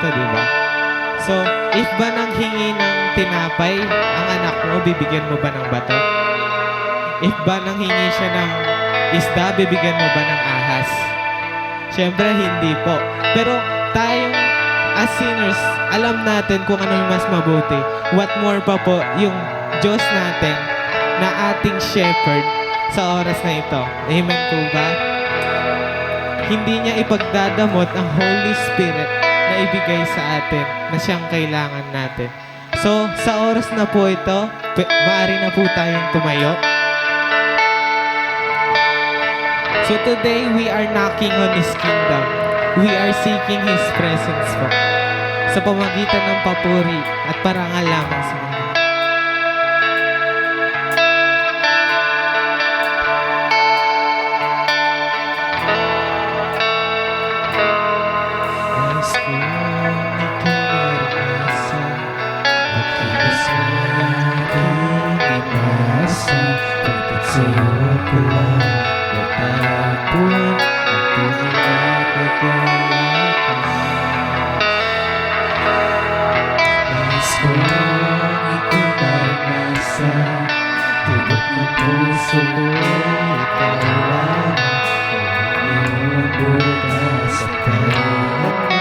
to, di ba? So, if ba nang hingi ng tinapay ang anak mo, bibigyan mo ba ng bato? If ba nang hingi siya ng isda, bibigyan mo ba ng ahas? Siyempre, hindi po. Pero tayong as sinners, alam natin kung ano yung mas mabuti. What more pa po yung Diyos natin na ating shepherd sa oras na ito. Amen po ba? Hindi niya ipagdadamot ang Holy Spirit na ibigay sa atin na siyang kailangan natin. So, sa oras na po ito, maaari na po tayong tumayo. So today, we are knocking on His kingdom. We are seeking His presence po. Sa pamagitan ng papuri at parangal lamang sa Kanya. Nais ko ikaw maranasan, magkilos mo aking inasa, pagkat sa'yo ko lang natagpuan ang tunay na kagalakan. Nais ko ikaw maranasan, tibok ng puso ko ikaw lang, ang iyong bukas at kailanman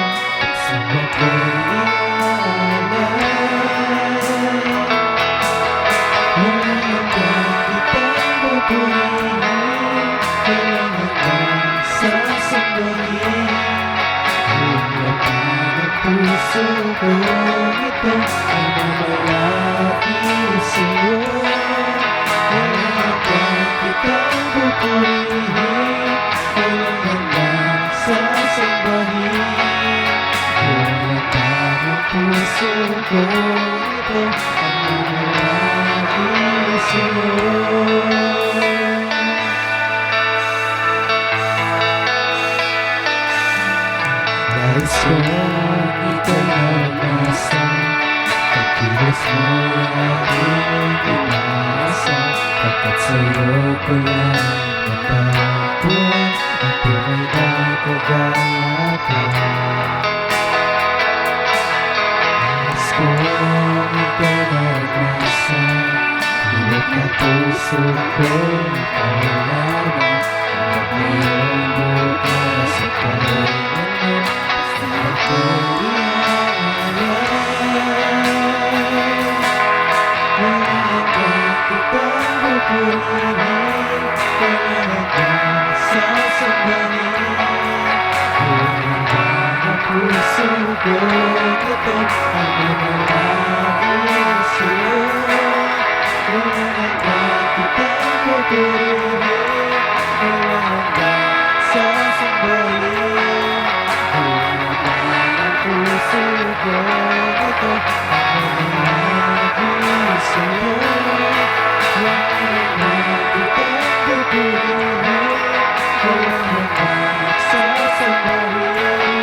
at sa magkailangan. Walang hanggang kitang pupurihin, walang hanggang sasambahin. Yung laman ng puso ko ito ay mamalaki sa'yo. Walang hanggang kitang pupurihin, walang hanggang sasambahin. Yung laman ng puso ko ito ay mamalaki sa'yo. Nais ko ika'y maranasan, pagkilos mo aking inasa, pagkat sa'yo ko lang natagpuan ang tunay na kagalakan. Nais ko ika'y maranasan, hilot na puso ko ikaw lamang, at iyong bukas at kailanman sa magkailangan. Walang hanggang kitang pupurihin, walang hanggang sasambahin. Yung laman ng puso ko ito ang mamalaki sa'yo. Walang hanggang kitang pupurihin, walang hanggang sasambahin. Yung laman ng puso ko ito ang mamalaki sa'yo. Walang hanggang kitang pupurihin, walang hanggang sasambahin. Yung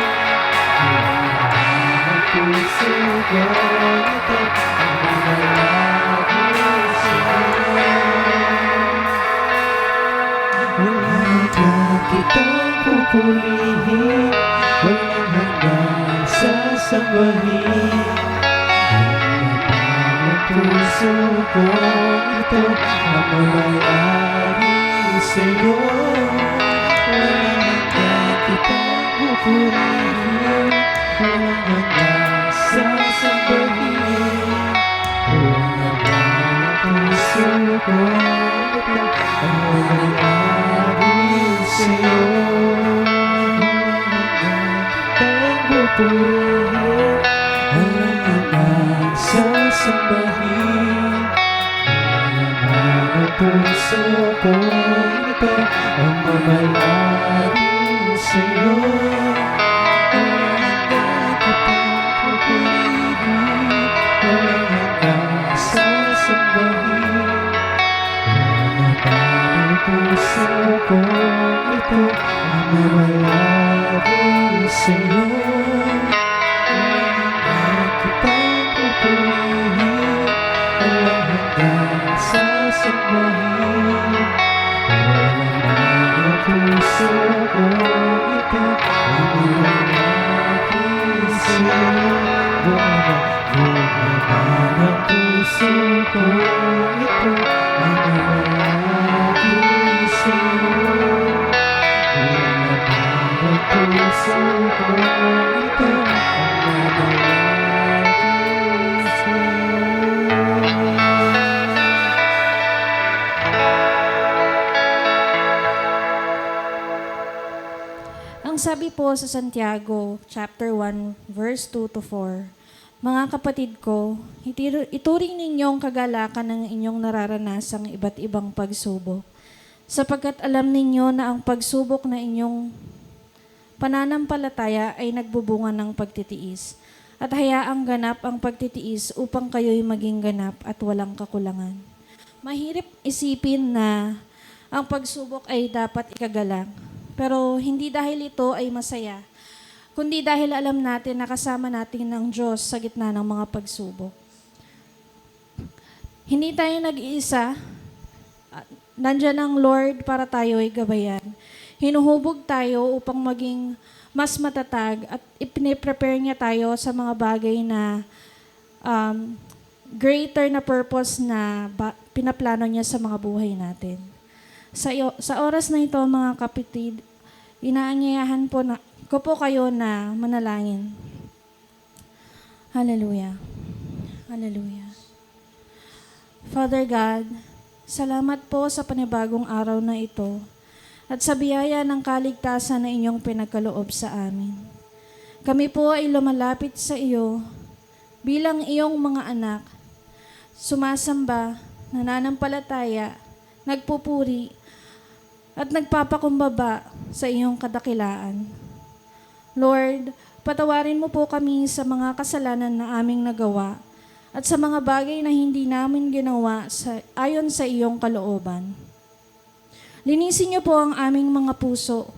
laman ng puso ko ito ang mamalaki sa'yo. Walang hanggang kitang pupurihin, walang hanggang sasambahin. Yung laman ng puso ko ito ang mamalaki sa'yo. Walang hanggang kitang pupurihin, walang hanggang sasambahin. Yung laman ng puso ko ito ang mamalaki sa'yo. Pupurihin, walang hanggang sasambahin. Yung laman ng puso ko ito ang mamalaki sa'yo. Walang hanggang kitang pupurihin, walang hanggang sasambahin. Yung laman ng puso ko ito ang mamalaki sa'yo. Walang hanggang kitang pupurihin, walang hanggang sasambahin. Walang hanggang puso ko ito ang Buong naman ang puso ko, ito ang nalagi sa'yo. Buong naman ang puso ko, ito ang nalagi sa'yo. Ang sabi po sa Santiago, chapter 1, verse 2 to 4, mga kapatid ko, ituring ninyong kagalakan ng inyong nararanasang iba't ibang pagsubok, sapagkat alam ninyo na ang pagsubok na inyong pananampalataya ay nagbubunga ng pagtitiis. At hayaang ganap ang pagtitiis upang kayo'y maging ganap at walang kakulangan. Mahirap isipin na ang pagsubok ay dapat ikagalang. Pero hindi dahil ito ay masaya, kundi dahil alam natin na kasama natin ng Diyos sa gitna ng mga pagsubok. Hindi tayo nag-iisa. Nandiyan ang Lord para tayo ay gabayan. Hinuhubog tayo upang maging mas matatag at ipine-prepare niya tayo sa mga bagay na greater na purpose na pinaplano niya sa mga buhay natin. Sa oras na ito, mga kapatid, inaanyayahan ko po kayo na manalangin. Hallelujah. Hallelujah. Father God, salamat po sa panibagong araw na ito at sa biyaya ng kaligtasan na inyong pinagkaloob sa amin. Kami po ay lumalapit sa iyo bilang iyong mga anak, sumasamba, nananampalataya, nagpupuri, at nagpapakumbaba sa iyong kadakilaan. Lord, patawarin mo po kami sa mga kasalanan na aming nagawa at sa mga bagay na hindi namin ginawa ayon sa iyong kalooban. Linisin niyo po ang aming mga puso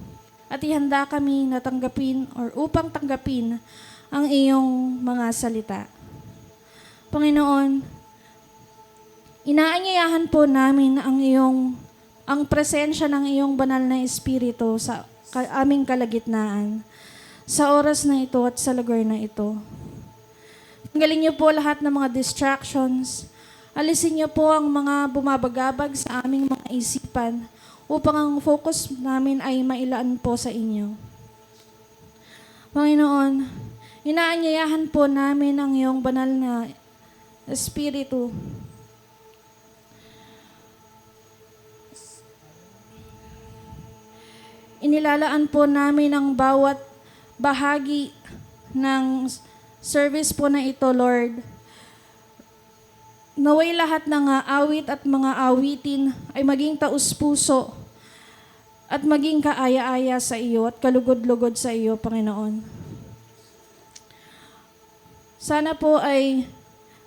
at ihanda kami na tanggapin or upang tanggapin ang iyong mga salita. Panginoon, inaanyayahan po namin ang presensya ng iyong banal na Espiritu sa aming kalagitnaan, sa oras na ito at sa lugar na ito. Tanggalin niyo po lahat ng mga distractions. Alisin niyo po ang mga bumabagabag sa aming mga isipan upang ang focus namin ay mailaan po sa inyo. Panginoon, inaanyayahan po namin ang iyong banal na Espiritu inilalaan po namin ang bawat bahagi ng service po na ito, Lord. Naway lahat ng awit at mga awitin ay maging taus-puso at maging kaaya-aya sa iyo at kalugod-lugod sa iyo, Panginoon. Sana po ay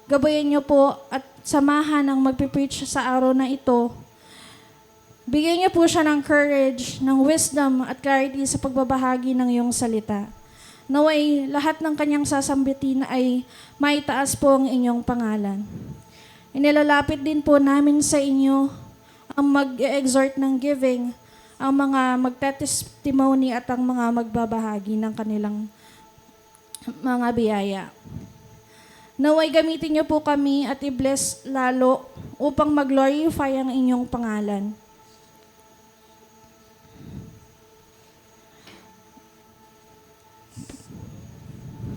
gabayan niyo po at samahan ang magpipreach sa araw na ito. Bigyan niyo po siya ng courage, ng wisdom at clarity sa pagbabahagi ng iyong salita. Naway lahat ng kanyang sasambitin ay maitaas po ang inyong pangalan. Inilalapit din po namin sa inyo ang mag-exhort ng giving, ang mga magte-testimony at ang mga magbabahagi ng kanilang mga biyaya. Naway gamitin niyo po kami at i-bless lalo upang mag-glorify ang inyong pangalan.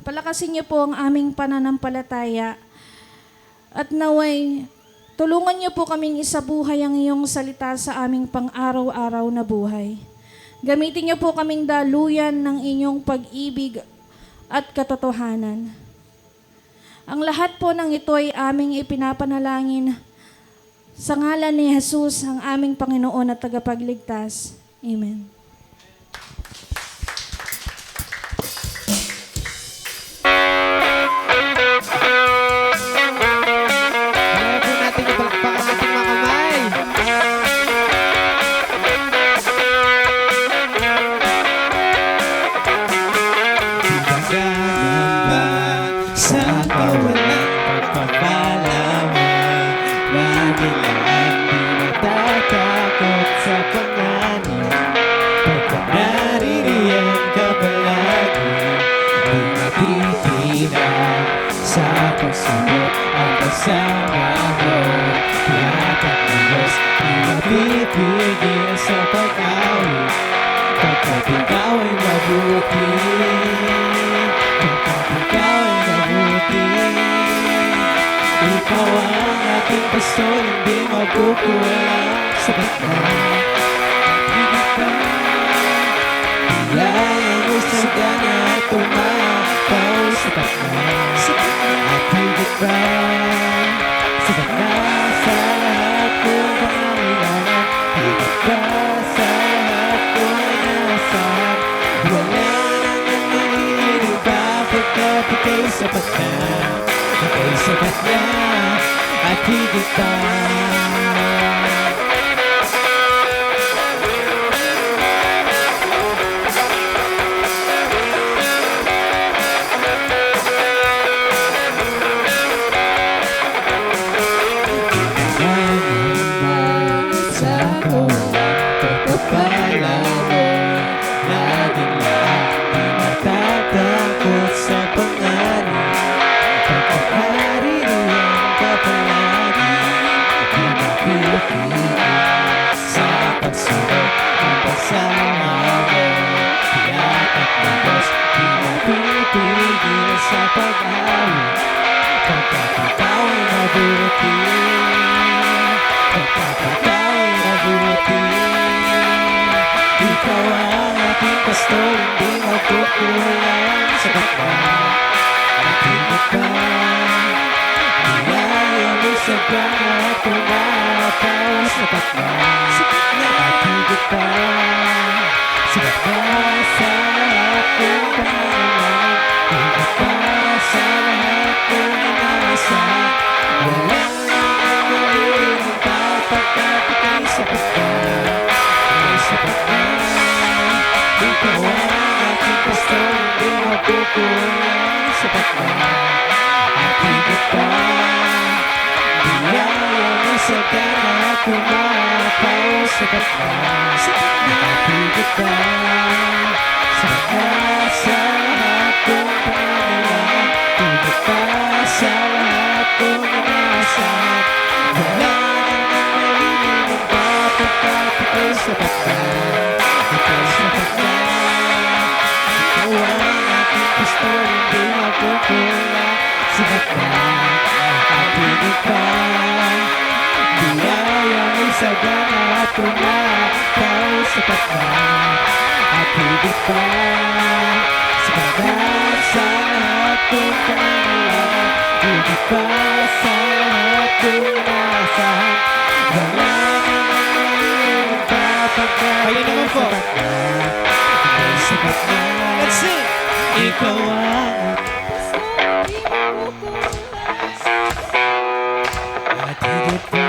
Palakasin niyo po ang aming pananampalataya at naway tulungan niyo po kaming isabuhay ang iyong salita sa aming pang-araw-araw na buhay. Gamitin niyo po kaming daluyan ng inyong pag-ibig at katotohanan. Ang lahat po ng ito ay aming ipinapanalangin sa ngalan ni Jesus, ang aming Panginoon at tagapagligtas. Amen. titinan sa pagsulot ang pagsama mo. Lahat ng Diyos di mapipigil sa pag-awit pagkat ikaw ay mabuti. Pagkat ikaw ay mabuti. Ikaw ang ating pastor, hindi magkukulang. Sapat na, higit pa. Biyaya mo sa gana at tumapaw. Sapat na, at higit pa. Sapat na sa lahat kong pangangailangan. Higit pa sa lahat kong inaasahan. Wala nang mahilig pa pagkat ika'y sapat na. Ika'y sapat na at higit pa. Sa pag-awit pagkat ikaw ay mabuti. Pagkat ikaw ay mabuti. Ikaw ang ating pastor, hindi magkukulang. Sapat na at higit pa. Biyaya mo sa gana at tumapaw. Sapat na at higit pa. Sapat na sa lahat kong pangangailangan. Higit pa sa lahat kong inaasahan. Wala nang mahilig pa pagkat ika'y sapat na. Ika'y sapat na. Ikaw ang ating pastor, hindi magkukulang. Sapat na at higit pa. Biyaya mo sa gana at tumapaw. Sapat na at higit pa. Sapat na sa lahat kong pangangailangan. Higit pa sa lahat kong inaasahan. Wala nang mahilig pa pagkat ika'y sapat na. Ika'y sapat na. Ikaw ang ating pastor, hindi magkukulang. Sapat na at higit pa. Biyaya mo sa gana at tumapaw. Sapat na at higit pa. Sapat na sa lahat kong pangangailangan. Higit pa sa lahat kong inaasahan. Wala nang mahilig pa pagkat ika'y sapat na. Ika'y sapat na. Let's sing! Ikaw ang at higit pa.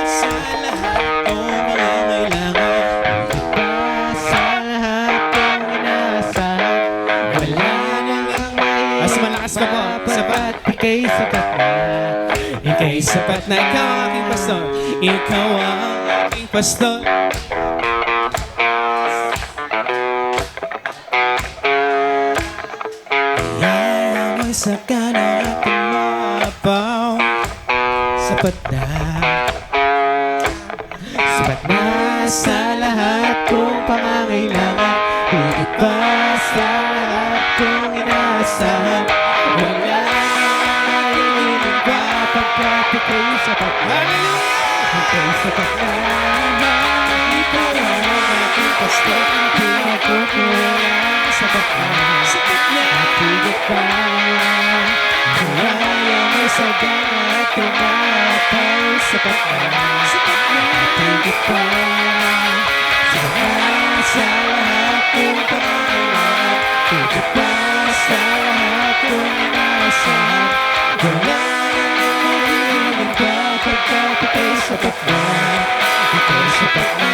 Sa lahat kong pangangailangan. Higit pa sa lahat kong inaasahan. Wala nang mahilig. Mas malakas ka po. Sapat, ika'y sapat na. Ika'y sapat na. Ikaw ang aking pastor. Ikaw ang aking pastor. Biyaya mo sa gana at tumapaw. Sapat na. Sapat na sa lahat kong pangangailangan. Higit pa sa lahat kong inaasahan. Wala nang mahilig pa pagkat ika'y sapat na. Ika'y sapat na. Ikaw ang aking pastor, hindi magkukulang. Sapat na at higit pa. Biyaya mo sa gana at tumapaw. Sapat na at higit pa. Sapat na sa lahat kong pangangailangan. Higit pa sa lahat kong inaasahan. Wala nang mahilig pa pagkat ika'y sapat na. Ika'y sapat na.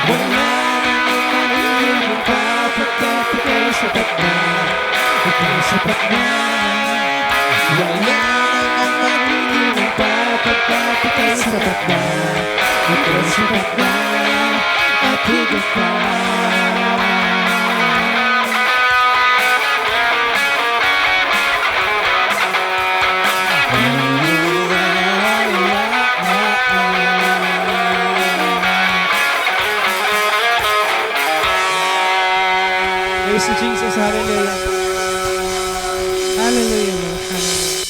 Wala nang mahilig pa pagkat ika'y sapat na. Ika'y sapat na. Wala nang mahilig pa pagkat sapat na, ikaw sapat na, at higit pa. Praise you, Jesus. Hallelujah. Hallelujah, Lord. Hallelujah.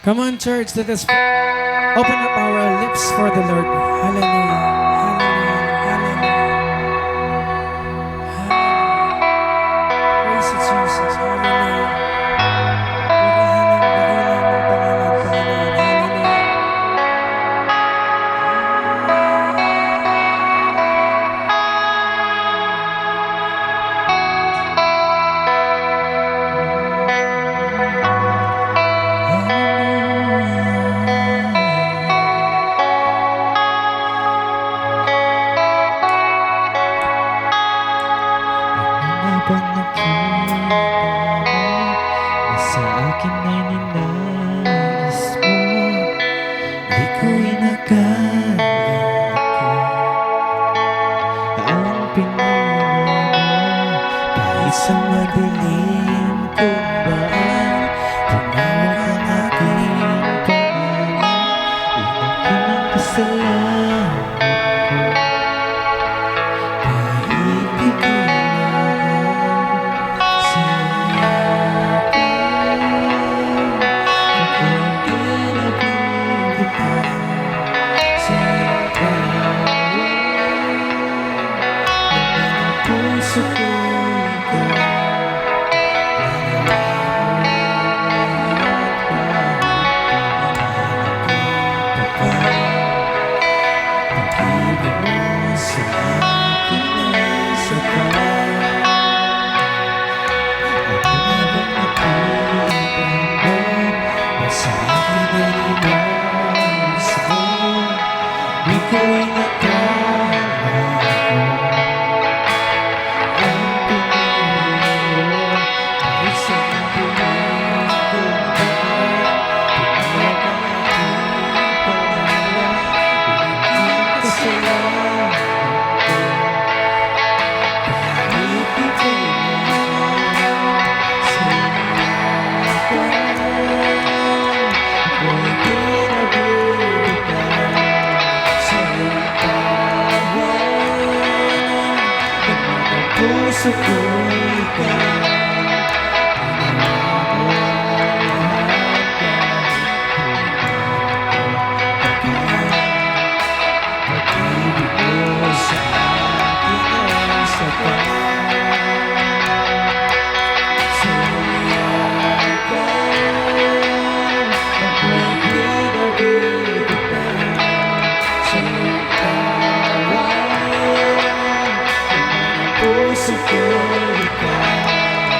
Come on, church. Let us open up our lips for the Lord. Hallelujah. Hallelujah. Hallelujah. Hallelujah. Praise you, Jesus. Hallelujah. Purihin ang dakilang mong pangalan, Panginoon. Habang nakita mo na sa akin ay ninais mo, di ko inakala ko ang pinili mo. Kahit sa madilim kung baan, tumawag ang aking pangalan. Inakin ang kasalanan ko, kahit di ko puso ko ikaw. Pag-ibig mo sa akin ay sapat. Sa'yo ka, ako'y pinag-ibig. Sa'yo ka, puso ko ikaw.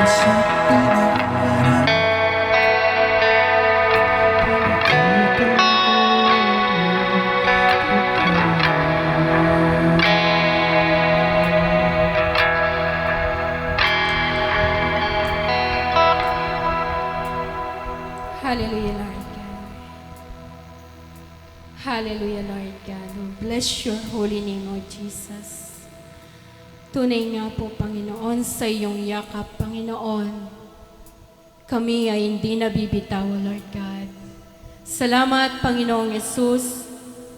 Isang pinaharap Hallelujah, Lord God. Hallelujah, Lord God. We bless your holy name, O Jesus. Tunay nga po, Panginoon, sa iyong yakap, Panginoon. Kami ay hindi nabibitaw, Lord God. Salamat, Panginoong Yesus.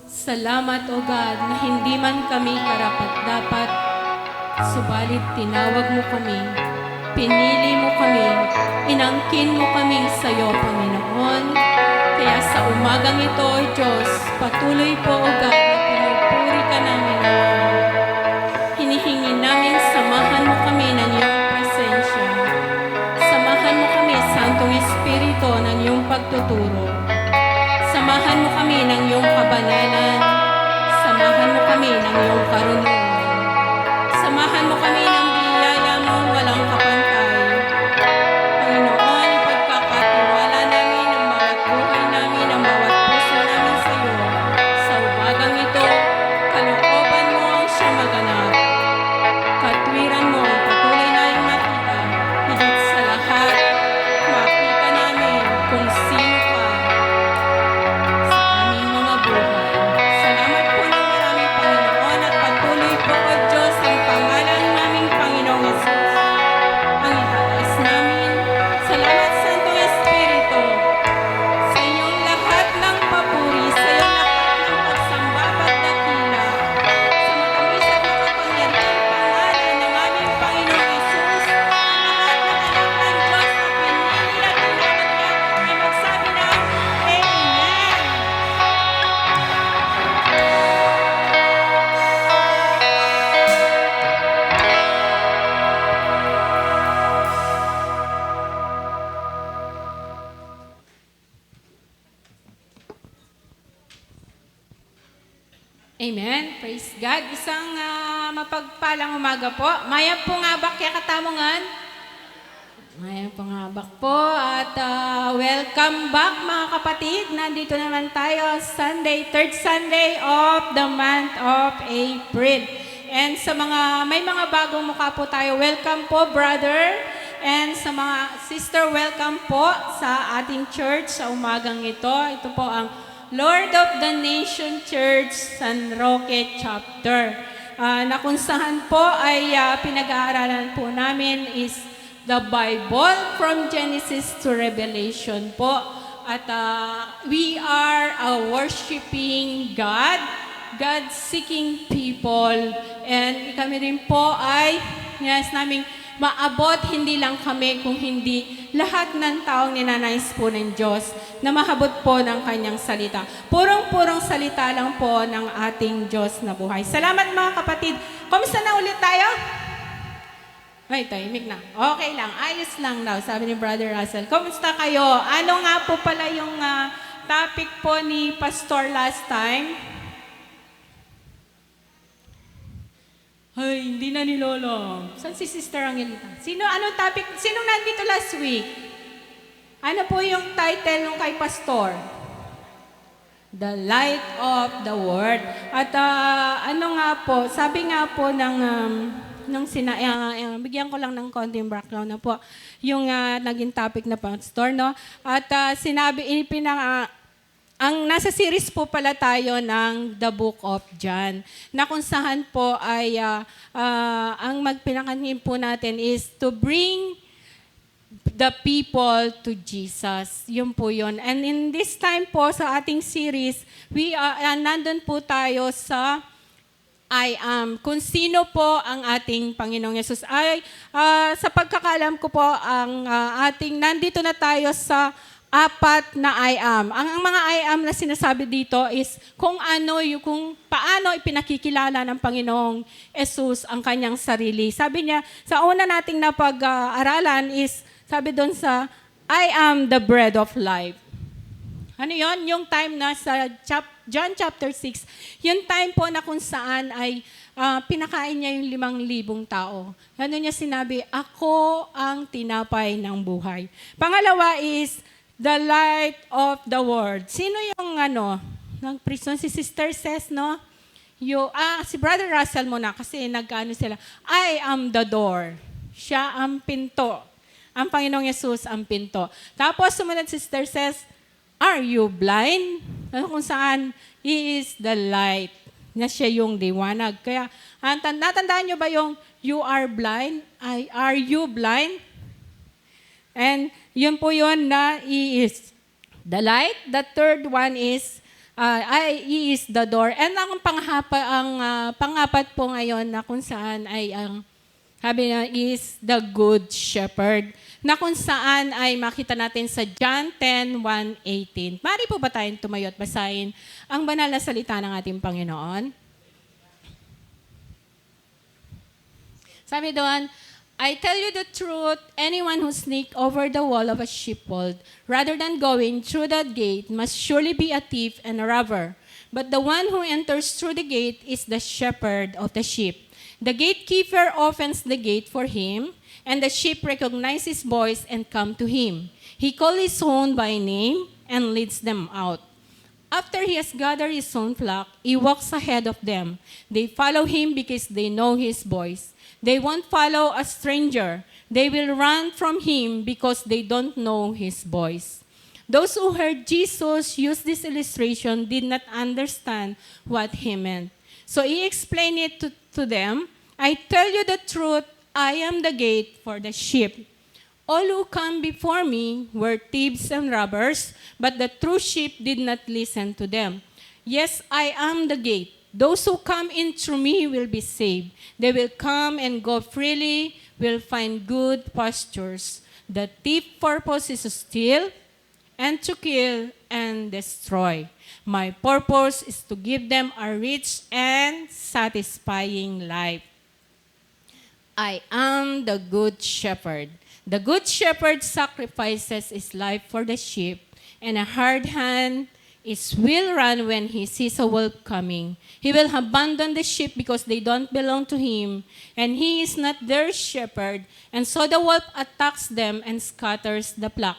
Salamat, O God, na hindi man kami karapat-dapat, subalit tinawag mo kami, pinili mo kami, inangkin mo kami sa iyo, Panginoon. Kaya sa umagang ito, Diyos, patuloy po, O God, na pinupuri ka namin, O Lord. Hinihingi namin, samahan mo kami ng iyong presensya. Samahan mo kami, Santong Espiritu, ng iyong pagtuturo. Samahan mo kami ng iyong kabanalan. Samahan mo kami ng iyong karunungan. Samahan mo kami ng biyaya mo walang kapantay. Panginoon, ipagkakatiwala namin ang bawat buhay namin, ang bawat puso namin sa iyo. Sa umagang ito, kalooban mo ang siyang maganap. Katwiran mo ang patuloy namin makita. Higit sa lahat, makita namin kung sino ka sa aming mga buhay. Salamat po ng marami, Panginoon, at patuloy po, O Diyos, ang pangalan naming Panginoong Yesus. Ang itaas namin. Salamat, Santong Espiritu, sa iyong lahat ng papuri, sa iyong lahat ng pagsamba at dakila, sa matamis at makapangyarihang pangalan ng aming Panginoong Yesus, ang lahat ng anak ng Diyos na pinili at tinawag niya ay magsabi ng Amen. Amen. Praise God. Isang mapagpalang umaga po. Maya po nga ba kaya katamongan? Maya po nga ba po. At welcome back mga kapatid. Nandito naman tayo Sunday, third Sunday of the month of April. And sa may mga bagong mukha po tayo, welcome po brother. And sa mga sister, welcome po sa ating church sa umagang ito. Ito po ang Lord of the Nation Church San Roque Chapter. Na kung saan po ay pinag-aaralan po namin is the Bible from Genesis to Revelation po. At we are a worshiping God, God-seeking people. And kami rin po ay nais naming maabot hindi lang kami kung hindi lahat ng taong ninanais po ng Diyos na mahabot po ng kanyang salita. Purong-purong salita lang po ng ating Diyos na buhay. Salamat mga kapatid. Kamusta na ulit tayo? Ay, tahimik na. Okay lang. Ayos lang daw, sabi ni Brother Russell. Kamusta kayo? Ano nga po pala yung topic po ni Pastor last time? Ay, hindi na ni Lolo. Saan si Sister Angelita? Anong topic? Sinong nandito last week? Ano po yung title ng kay Pastor? The Light of the World. At ano nga po, sabi nga po bigyan ko lang ng konting background na po, yung naging topic na Pastor, no? At ang nasa series po pala tayo ng The Book of John, na kung saan po ay ang magpinakanin po natin is to bring the people to Jesus. Yun po yun. And in this time po sa ating series, nandun po tayo sa I am. Kung sino po ang ating Panginoong Yesus. Sa pagkakalam ko po, nandito na tayo sa apat na I am. Ang mga I am na sinasabi dito is kung paano ipinakikilala ng Panginoong Jesus ang kanyang sarili. Sabi niya, sa una nating napag-aralan is, sabi doon sa, I am the bread of life. Ano yon? Yung time na sa John chapter 6, yung time po na kung saan ay pinakain niya yung 5,000 tao. Ano niya sinabi? Ako ang tinapay ng buhay. Pangalawa is the light of the world. Sino yung ng prison? Si Sister Ses, no? Si Brother Russell muna kasi nag-ano sila. I am the door. Siya ang pinto. Ang Panginoong Yesus ang pinto. Tapos sumunod si Sister Ses, are you blind? Kung saan, He is the light. Na siya yung liwanag. Kaya, natandaan nyo ba yung you are blind? Are you blind? And yun po yun na He is the light. The third one is, He is the door. And ang pangapat po ngayon na kung saan ay ang sabi niya is the good shepherd. Na kung saan ay makita natin sa John 10:1-18. Mari po ba tayong tumayo at basahin ang banal na salita ng ating Panginoon? Sabi doon, I tell you the truth, anyone who sneaks over the wall of a sheepfold, rather than going through that gate, must surely be a thief and a robber. But the one who enters through the gate is the shepherd of the sheep. The gatekeeper opens the gate for him, and the sheep recognize his voice and come to him. He calls his own by name and leads them out. After he has gathered his own flock, he walks ahead of them. They follow him because they know his voice. They won't follow a stranger. They will run from him because they don't know his voice. Those who heard Jesus use this illustration did not understand what he meant. So he explained it to them. I tell you the truth, I am the gate for the sheep. All who come before me were thieves and robbers, but the true sheep did not listen to them. Yes, I am the gate. Those who come in through me will be saved. They will come and go freely, will find good pastures. The thief purpose is to steal and to kill and destroy. My purpose is to give them a rich and satisfying life. I am the good shepherd. The good shepherd sacrifices his life for the sheep, and a hard hand will run when he sees a wolf coming. He will abandon the sheep because they don't belong to him, and he is not their shepherd, and so the wolf attacks them and scatters the flock.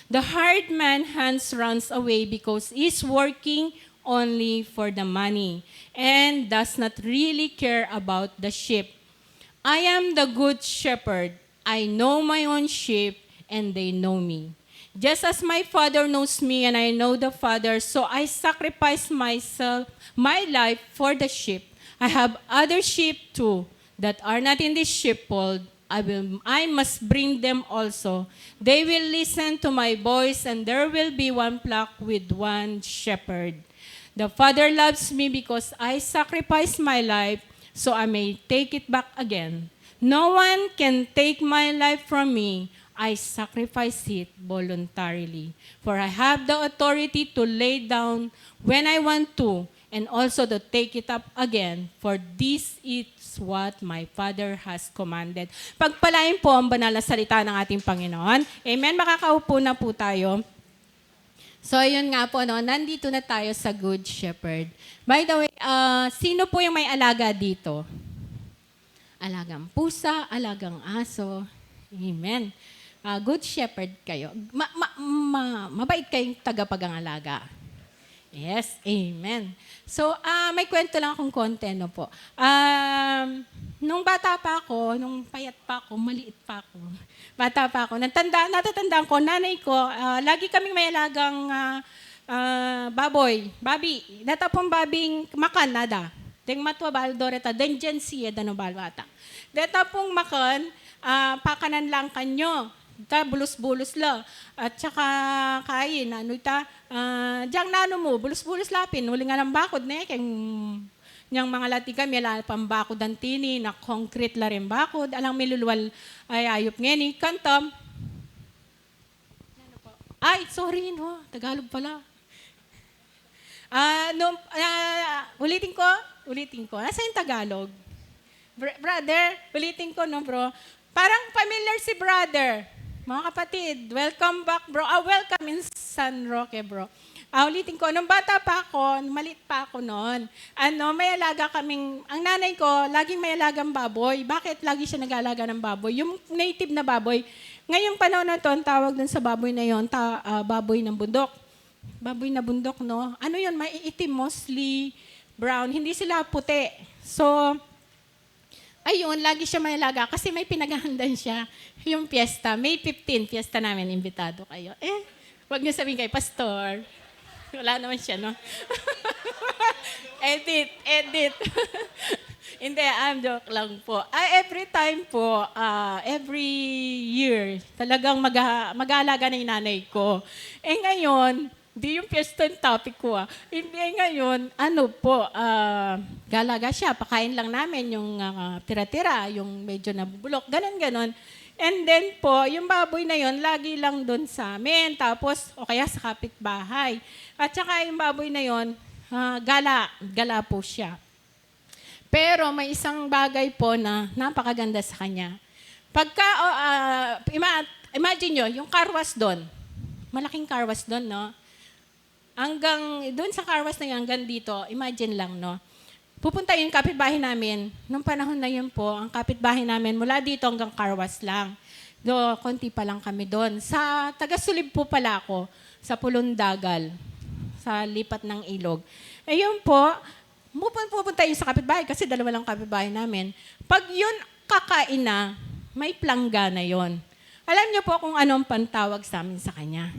The hard man runs away because he's working only for the money and does not really care about the sheep. I am the good shepherd. I know my own sheep, and they know me. Just as my Father knows me, and I know the Father, so I sacrifice my life for the sheep. I have other sheep too that are not in this sheepfold. I must bring them also. They will listen to my voice, and there will be one flock with one shepherd. The Father loves me because I sacrifice my life so I may take it back again. No one can take my life from me. I sacrifice it voluntarily. For I have the authority to lay down when I want to, and also to take it up again. For this is what my Father has commanded. Pagpalain po ang banal na salita ng ating Panginoon. Amen. Makakaupo na po tayo. So, yun nga po, nandito na tayo sa Good Shepherd. By the way, sino po yung may alaga dito? Alagang pusa, alagang aso. Amen. Good Shepherd kayo. Mabait kayong tagapag-angalaga. Yes, amen. So, may kwento lang akong konti, po. Nung bata pa ako, nung payat pa ako, maliit pa ako, bata pa ako, natatandaan ko, nanay ko, lagi kaming may alagang babi. Datapong babing makan, nada. Deng matwa baldoreta, den dyan siya, dano balwata. Datapong makan, pakanan lang kanyo. Bulus-bulus la. At saka kain, diyang nano mo, bulus-bulus lapin, uli nga ng bakod na yung mga lati kami, pambakod ang tini, na concrete la rin bakod, alang milulwal ay ayop ngeni, kantam. Ay, sorry, Tagalog pala. Ulitin ko. Nasa yung Tagalog? Brother, ulitin ko, bro. Parang familiar si brother. Mga kapatid, welcome back, bro. Welcome in San Roque, bro. Ulitin ko, nung bata pa ako, malit pa ako noon, may alaga kaming, ang nanay ko, laging may alagang baboy. Bakit lagi siya nag-aalaga ng baboy? Yung native na baboy. Ngayong panahon na to, ang tawag dun sa baboy na yon, baboy ng bundok. Baboy na bundok, no? Ano yun? Maiitim, mostly brown. Hindi sila puti. So, ayun, lagi siya may alaga kasi may pinaghahandan siya. Yung fiesta, May 15, fiesta namin, imbitado kayo. Huwag niyo sabihin kay Pastor. Wala naman siya, no? edit. Hindi, joke lang po. Every time po, every year, talagang mag-aalaga na yung nanay ko. Ngayon, di yung fiesta yung topic ko. Hindi ngayon, galaga siya. Pakain lang namin yung tira-tira, yung medyo nabubulok, ganon. And then po, yung baboy na yon lagi lang doon sa amin. Tapos, o kaya sa kapitbahay. At saka yung baboy na yon gala po siya. Pero may isang bagay po na napakaganda sa kanya. Pagka, imagine nyo, yung carwas doon. Malaking carwas doon, no? Hanggang, doon sa carwas na yun, hanggang dito, imagine lang, no? Pupunta yung kapitbahay namin. Nung panahon na yun po, ang kapitbahay namin, mula dito hanggang carwas lang. Konti pa lang kami doon. Sa taga-Sulib po pala ako, sa Pulondagal, sa lipat ng ilog. Ayun po, pupunta yun sa kapitbahay kasi dalawa lang kapitbahay namin. Pag yun kakain na, may plangga na yun. Alam niyo po kung anong pantawag sa amin sa kanya.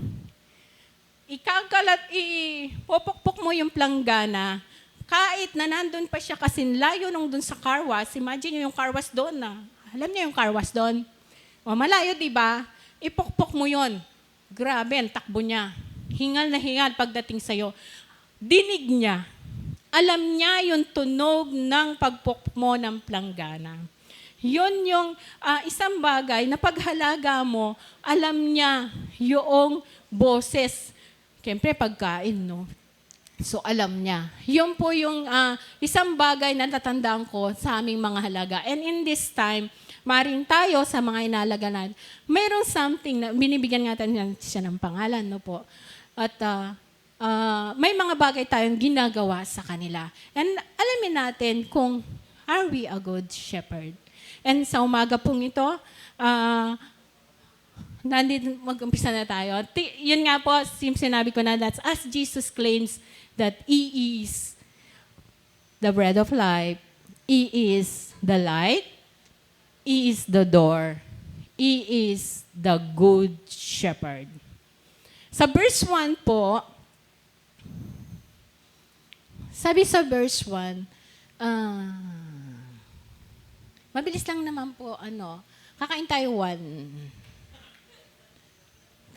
Ipopokpok mo yung planggana, kahit na nandun pa siya kasi layo nung dun sa carwas, imagine nyo yung carwas doon na. Alam niyo yung carwas doon? Malayo, di ba? Ipokpok mo yon. Grabe, ang takbo niya. Hingal na hingal pagdating sa'yo. Dinig niya. Alam niya yung tunog ng pagpokpok mo ng planggana. Yun yung isang bagay na paghalaga mo, alam niya yung boses. Siyempre, pagkain, no? So, alam niya. Yun po yung isang bagay na natandaan ko sa aming mga halaga. And in this time, maring tayo sa mga inalaganan, mayroong something na binibigyan nga siya ng pangalan, no po? At may mga bagay tayong ginagawa sa kanila. And alamin natin kung are we a good shepherd? And sa umaga pong ito, nandito mag-umpisa na tayo. Yun nga po, sinabi ko na, that's as Jesus claims that He is the bread of life, He is the light, He is the door, He is the good shepherd. Sa verse 1 po, sabi sa verse 1, mabilis lang naman po, kakain tayo 1.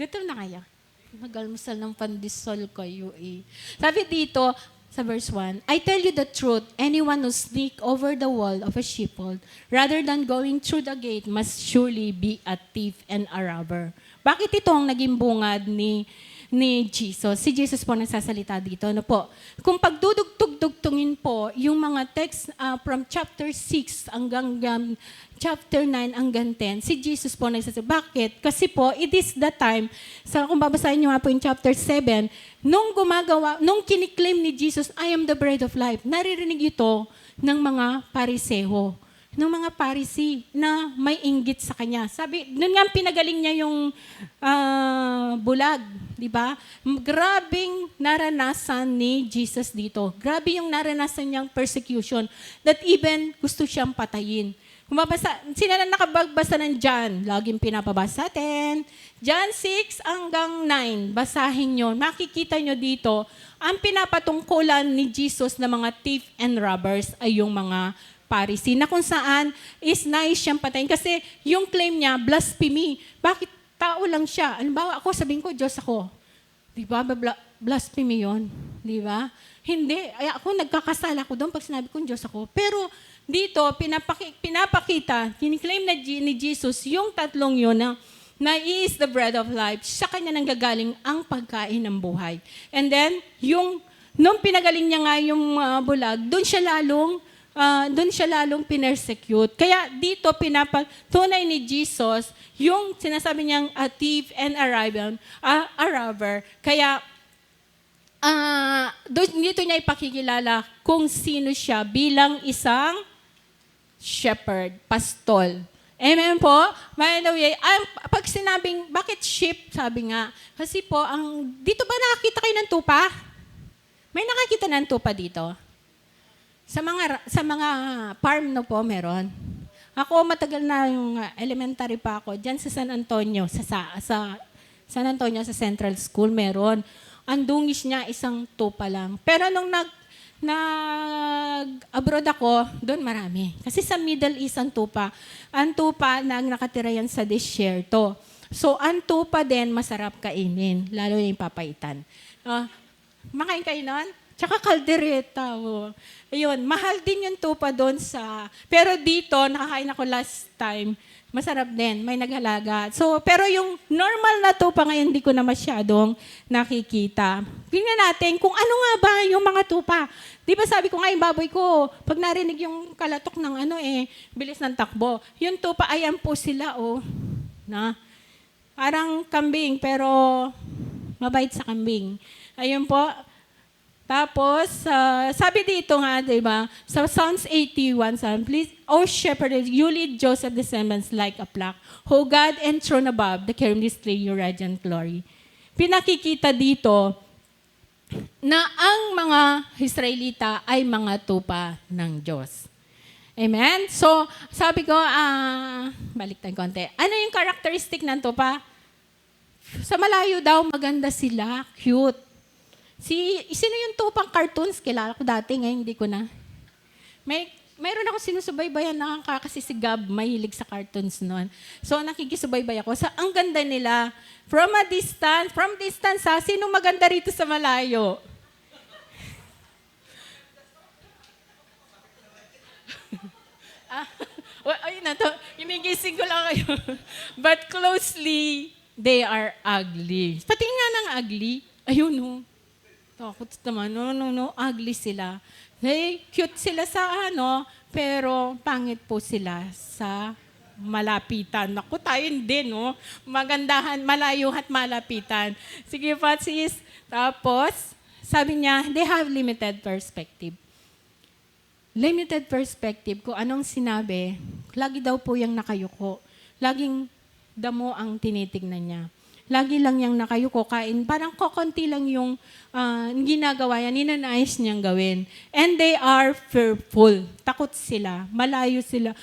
Gutom na kaya? Mag-almusal ng pandesal kayo eh. Sabi dito, sa verse 1, I tell you the truth, anyone who sneak over the wall of a sheepfold, rather than going through the gate, must surely be a thief and a robber. Bakit ito ang naging bungad ni Jesus? Si Jesus po nagsasalita dito. Ano po? Kung pagdudugtog-dugtungin po, yung mga text from chapter 6 hanggang chapter 9 hanggang 10, si Jesus po nagsasalita. Bakit? Kasi po, it is the time, kung babasahin nyo nga po yung chapter 7, nung kiniklaim ni Jesus, I am the bread of life, naririnig ito ng mga pariseho, ng mga Parisi na may inggit sa kanya. Sabi, nun nga pinagaling niya yung bulag, di ba? Grabing naranasan ni Jesus dito. Grabe yung naranasan niyang persecution that even gusto siyang patayin. Sino na nakabagbasa ng John? Laging pinapabasa natin. John 6 hanggang 9. Basahin nyo. Makikita nyo dito, ang pinapatungkulan ni Jesus na mga thief and robbers ay yung mga Parisi, na kung saan is nais siyang patayin. Kasi yung claim niya, blasphemy. Bakit tao lang siya? Halimbawa, ako sabihin ko, Diyos ako. Di ba? Blasphemy yun. Di ba? Hindi. Ay, ako nagkakasala ko doon pag sinabi kong Diyos ako. Pero dito, pinapakita, kiniklaim na ni Jesus, yung tatlong yun na He is the bread of life. Sa kanya nanggagaling ang pagkain ng buhay. And then, nung pinagaling niya nga yung bulag, doon siya lalong pinersecute. Kaya dito tunay ni Jesus yung sinasabi niyang a thief and a robber. Kaya dito niya ipakikilala kung sino siya bilang isang shepherd, pastol. Amen po? By the way, pag sinabing, bakit sheep? Sabi nga, kasi po, dito ba nakakita kayo ng tupa? May nakakita ng tupa dito? Sa mga farm no po, meron. Ako, matagal na yung elementary pa ako, dyan sa San Antonio, sa San Antonio, sa Central School, meron. Ang dungis niya, isang tupa lang. Pero nung nag-abroad ako, doon marami. Kasi sa Middle East ang tupa na nakatira yan sa disyerto. So, ang tupa din, masarap kainin, lalo yung papaitan. Makain kayo nun? Tsaka kaldereta. Oh. Ayun, mahal din yung tupa doon sa... Pero dito, nakakain ako last time, masarap din, may naghalaga. So, pero yung normal na tupa ngayon, hindi ko na masyadong nakikita. Tingnan natin kung ano nga ba yung mga tupa. Di ba sabi ko nga yung baboy ko, pag narinig yung kalatok ng bilis ng takbo. Yung tupa, ayan po sila, na. Parang kambing, pero mabait sa kambing. Ayun po. Tapos, sabi dito nga, di ba, sa Psalms 81, please, O shepherd, you lead Joseph's descendants like a flock, who God enthroned above, the carrying display your radiant glory. Pinakikita dito na ang mga Israelita ay mga tupa ng Diyos. Amen? So, sabi ko, balik tayo konti. Ano yung characteristic ng tupa? Sa malayo daw, maganda sila, cute. Sino yung tupang cartoons? Kilala ko dati, ngayon hindi ko na. Mayroon ako sinusubaybayan na kasi si Gab, mahilig sa cartoons noon. So, nakikisubaybay ako. Ang ganda nila. From distance, sino maganda rito sa malayo? Ayun na to. Ginigising ko lang kayo. But closely, they are ugly. Pati nga ng ugly. Ayun, no. Takot naman. No. Ugly sila. Hey, cute sila sa pero pangit po sila sa malapitan. Naku, tayo hindi, no? Magandahan, malayo at malapitan. Sige, Patsis. Tapos, sabi niya, they have limited perspective. Limited perspective, kung anong sinabi, lagi daw po yung nakayuko. Laging damo ang tinitignan niya. Lagi lang yung nakayuko, kain. Parang kokonti lang yung ginagawa yan, ninanais niyang gawin. And they are fearful. Takot sila. Malayo sila.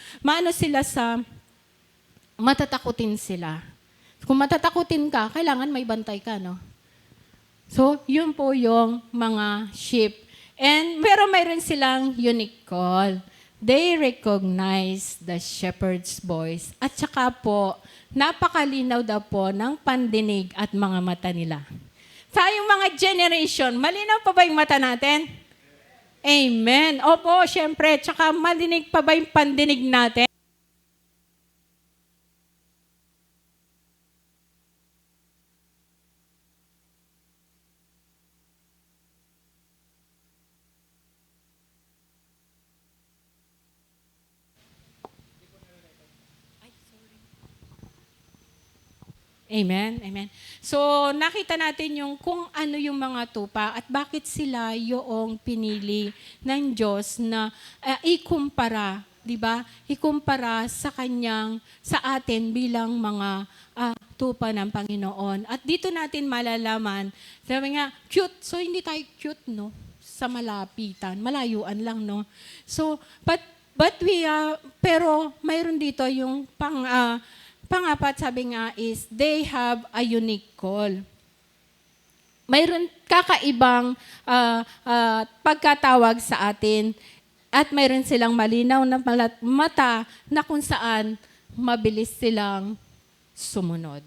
Matatakutin sila. Kung matatakutin ka, kailangan may bantay ka, no? So, yun po yung mga sheep. Pero mayroon silang unique call. They recognize the shepherd's voice. At saka po, napakalinaw daw po ng pandinig at mga mata nila. Tayong mga generation, malinaw pa ba yung mata natin? Amen. Opo, syempre. Tsaka malinig pa ba yung pandinig natin? Amen, amen. So, nakita natin yung kung ano yung mga tupa at bakit sila yung pinili ng Diyos na ikumpara, di ba? Ikumpara sa atin bilang mga tupa ng Panginoon. At dito natin malalaman, sabi nga, cute. So, hindi tayo cute, no? Sa malapitan, malayuan lang, no? So, but pero mayroon dito yung pangapat, sabi nga is, they have a unique call. Mayroon kakaibang pagkatawag sa atin at mayroon silang malinaw na mata na kung saan mabilis silang sumunod.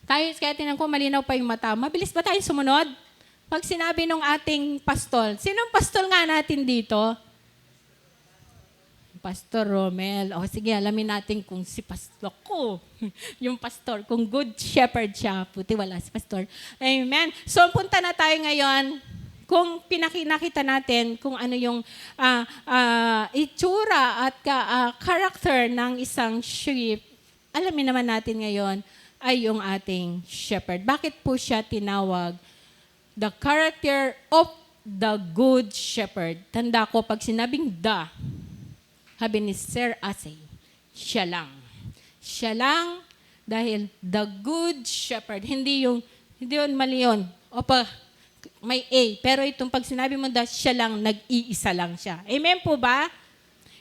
Kaya tinan ko, malinaw pa yung mata. Mabilis ba tayo sumunod? Pag sinabi ng ating pastol, sinong pastol nga natin dito? Pastor Romel. O sige, alamin natin kung si pastor ko, yung pastor, kung good shepherd siya, puti wala si pastor. Amen. So, punta na tayo ngayon kung pinakita natin kung ano yung itsura at character ng isang sheep. Alamin naman natin ngayon ay yung ating shepherd. Bakit po siya tinawag the character of the Good Shepherd. Tanda ko, pag sinabing the, sabi ni Sir Asay, siya lang. Siya lang dahil the Good Shepherd. Hindi yun mali yun. O pa, may A. Pero itong pag sinabi mo the, siya lang, nag-iisa lang siya. Amen po ba?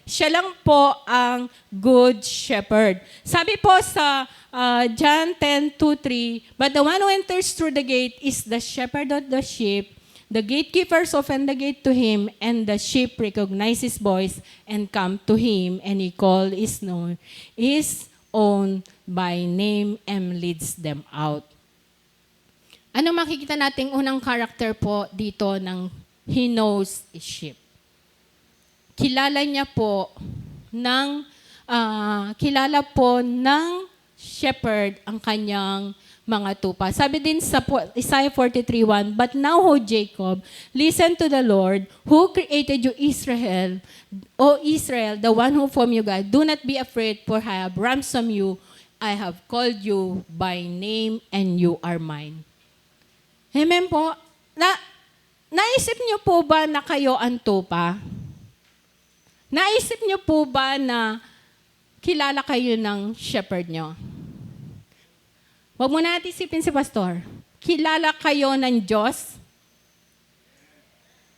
Siya lang po ang Good Shepherd. Sabi po sa John 10:2-3, but the one who enters through the gate is the shepherd of the sheep. The gatekeepers open the gate to him, and the sheep recognize his voice and come to him, and he calls his own by name and leads them out. Ano makikita nating unang character po dito ng he knows his sheep? Kilala niya po ng shepherd ang kanyang mga tupa. Sabi din sa Isaiah 43:1, but now, O Jacob, listen to the Lord, who created you, Israel. O Israel, the one who formed you, God. Do not be afraid, for I have ransomed you. I have called you by name, and you are mine. Amen po. Naisip niyo po ba na kayo ang tupa? Naisip niyo po ba na kilala kayo ng shepherd niyo? Huwag mo natin isipin si pastor. Kilala kayo ng Diyos?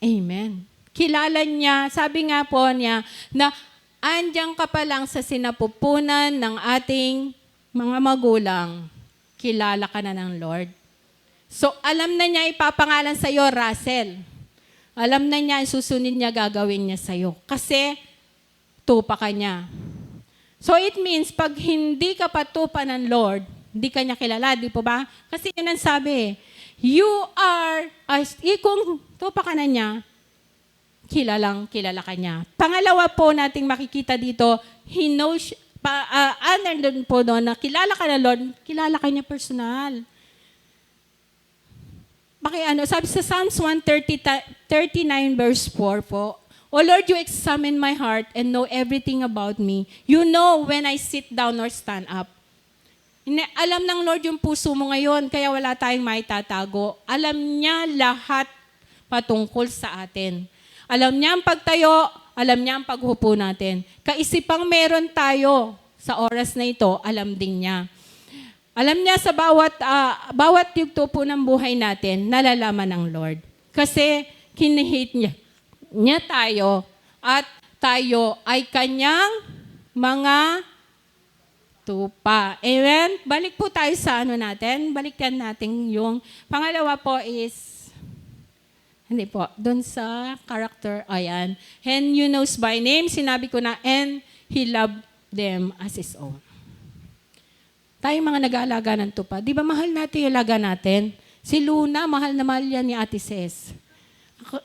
Amen. Kilala niya, sabi nga po niya, na andyan ka pa lang sa sinapupunan ng ating mga magulang, kilala ka na ng Lord. So, alam na niya ipapangalan sa iyo, Russell. Alam na niya, susunod niya, gagawin niya sa'yo. Kasi, tupa ka niya. So, it means, pag hindi ka pa tupa ng Lord, hindi ka niya kilala, di po ba? Kasi yun ang sabi, kung tupa ka na niya, kilala ka niya. Pangalawa po nating makikita dito, he knows, doon po doon, na kilala ka ng Lord, kilala ka niya personal. Sabi sa Psalms 139 verse 4 po, O Lord, you examine my heart and know everything about me. You know when I sit down or stand up. Alam ng Lord yung puso mo ngayon, kaya wala tayong maitatago. Alam niya lahat patungkol sa atin. Alam niya ang pagtayo, alam niya ang paghupo natin. Kaisipang meron tayo sa oras na ito, alam din niya. Alam niya sa bawat yugto po ng buhay natin, nalalaman ng Lord. Kasi kinihate niya tayo at tayo ay kanyang mga tupa. Amen? Balik po tayo sa natin. Balikan natin yung pangalawa po is, hindi po, doon sa character, ayan. And you knows by name, sinabi ko na, and he loved them as his own. Tayong mga nag-aalaga ng tupa, di ba mahal natin yung alaga natin? Si Luna, mahal na mahal yan ni Ate Ces.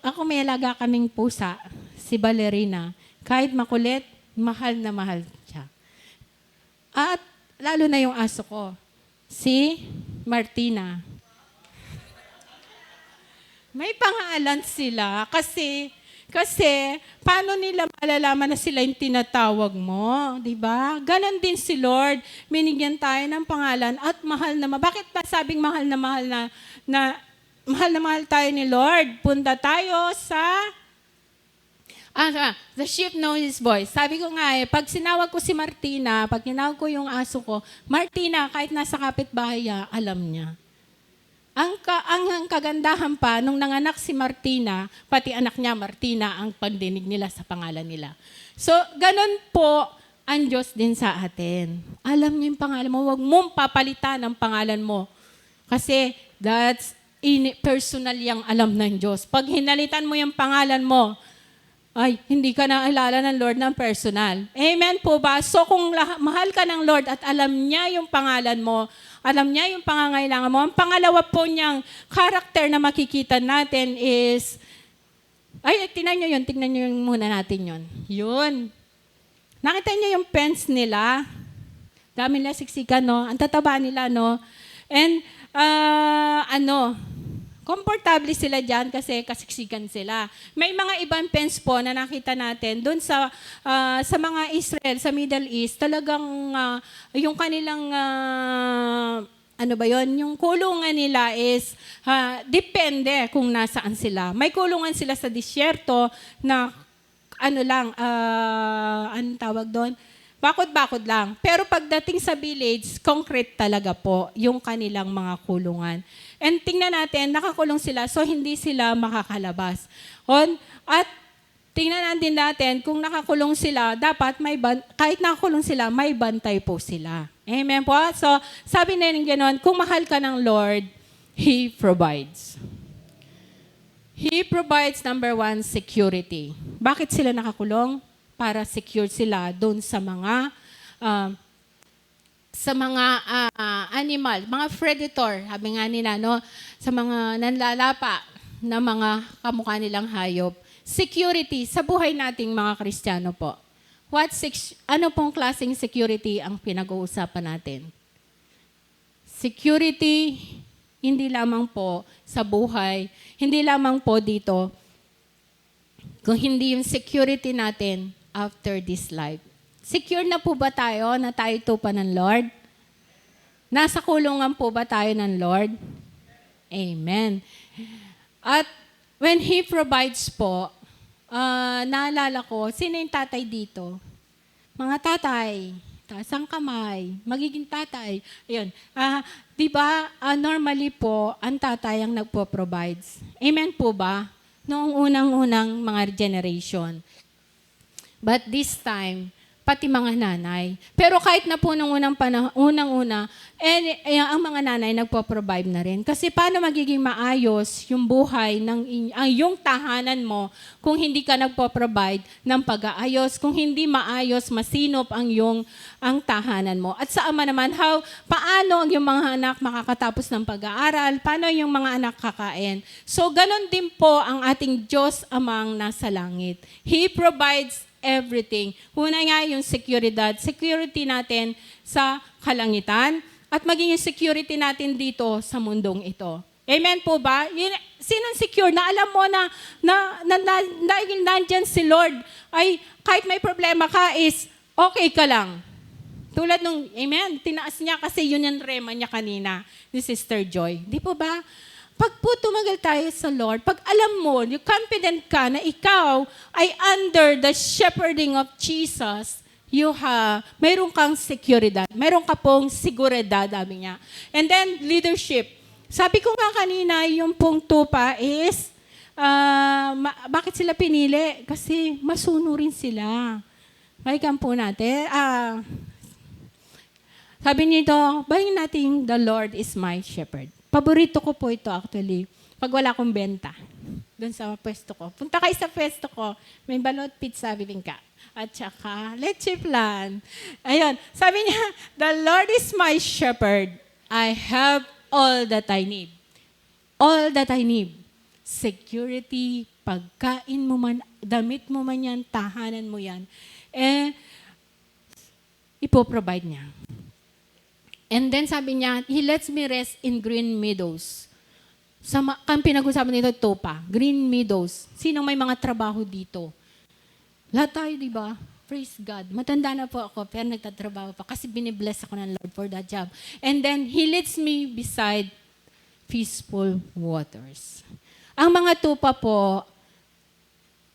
Ako may alaga kaming pusa, si Ballerina. Kahit makulit, mahal na mahal siya. At lalo na yung aso ko, si Martina. May pangalan sila kasi paano nila malalaman na sila yung tinatawag mo? Diba? Ganon din si Lord. Binigyan tayo ng pangalan at mahal na mahal. Bakit ba sabing mahal na mahal na mahal tayo ni Lord? Punta tayo sa the sheep knows his voice. Sabi ko nga pag sinawag ko si Martina, pag tinawag ko yung aso ko, Martina, kahit nasa kapitbahay, alam niya. Ang kagandahan pa, nung nanganak si Martina, pati anak niya, Martina, ang pagdinig nila sa pangalan nila. So, ganun po ang Diyos din sa atin. Alam niyo yung pangalan mo, huwag mong papalitan ang pangalan mo. Kasi that's personal yung alam ng Diyos. Pag hinalitan mo yung pangalan mo, ay, hindi ka naalala ng Lord ng personal. Amen po ba? So, kung mahal ka ng Lord at alam niya yung pangalan mo, alam niya yung pangangailangan mo. Ang pangalawa po niyang character na makikita natin is, tingnan niyo muna natin yun. Yun. Nakita niyo yung pens nila? Dami nila siksikan, no? Ang tataba nila, no? And, komportable sila dyan kasi kasiksikan sila. May mga ibang pens po na nakita natin doon sa mga Israel, sa Middle East, talagang yung kanilang ano ba yon? Yung kulungan nila is, depende kung nasaan sila. May kulungan sila sa disyerto na, anong tawag doon? Bakod-bakod lang. Pero pagdating sa village, concrete talaga po yung kanilang mga kulungan. And tingnan natin, nakakulong sila, so hindi sila makakalabas. At tingnan din natin, kung nakakulong sila, dapat kahit nakakulong sila, may bantay po sila. Amen po? So, sabi na rin gano'n, kung mahal ka ng Lord, He provides. He provides, number one, security. Bakit sila nakakulong? Para secure sila doon sa mga animal, mga predator, sabi nga nila, no? Sa mga nanlalapa na mga kamukha nilang hayop. Security sa buhay nating mga Kristiyano po. Ano pong klaseng security ang pinag-uusapan natin? Security, hindi lamang po sa buhay, hindi lamang po dito, kung hindi yung security natin after this life. Secure na po ba tayo na tayo tupa ng Lord? Nasa kulungan po ba tayo ng Lord? Amen. At when He provides po, naalala ko, sino yung tatay dito? Mga tatay, taas ang kamay, magiging tatay. Ayun. Di ba, normally po, ang tatay ang nagpo-provides. Amen po ba? Noong unang-unang mga generation. But this time, pati mga nanay. Pero kahit na po nung unang-una, ang mga nanay nagpo-provide na rin. Kasi paano magiging maayos yung buhay ang yung tahanan mo kung hindi ka nagpo-provide ng pag-aayos, kung hindi maayos, masinop ang tahanan mo. At sa ama naman, paano ang yung mga anak makakatapos ng pag-aaral? Paano yung mga anak kakain? So, ganun din po ang ating Diyos amang nasa langit. He provides everything. Una nga yung security natin sa kalangitan at maging yung security natin dito sa mundong ito. Amen po ba? Sinong secure na alam mo na nandyan si Lord ay kahit may problema ka is okay ka lang. Tulad nung, amen, tinaas niya kasi yun yung rema niya kanina ni Sister Joy. Di po ba? Pag po tumagal tayo sa Lord, pag alam mo, you confident ka na ikaw ay under the shepherding of Jesus, mayroon kang seguridad. Mayroon ka pong seguridad, sabi niya. And then, leadership. Sabi ko nga kanina, yung pong tupa is, bakit sila pinili? Kasi masunurin sila. Balikan po natin. Sabi nito, balikan natin, the Lord is my shepherd. Paborito ko po ito actually. Pag wala akong benta. Doon sa pwesto ko. Punta kayo sa pwesto ko. May balot pizza, bibingka. At saka, leche flan. Ayun. Sabi niya, the Lord is my shepherd. I have all that I need. All that I need. Security, pagkain mo man, damit mo man yan, tahanan mo yan. Ipoprovide niya. And then sabi niya, He lets me rest in green meadows. Kang pinag-usapan nito, Topa, green meadows. Sinong may mga trabaho dito? Lahat tayo, di ba? Praise God. Matanda na po ako, pero nagtatrabaho pa kasi binibless ako ng Lord for that job. And then, He leads me beside peaceful waters. Ang mga tupa po,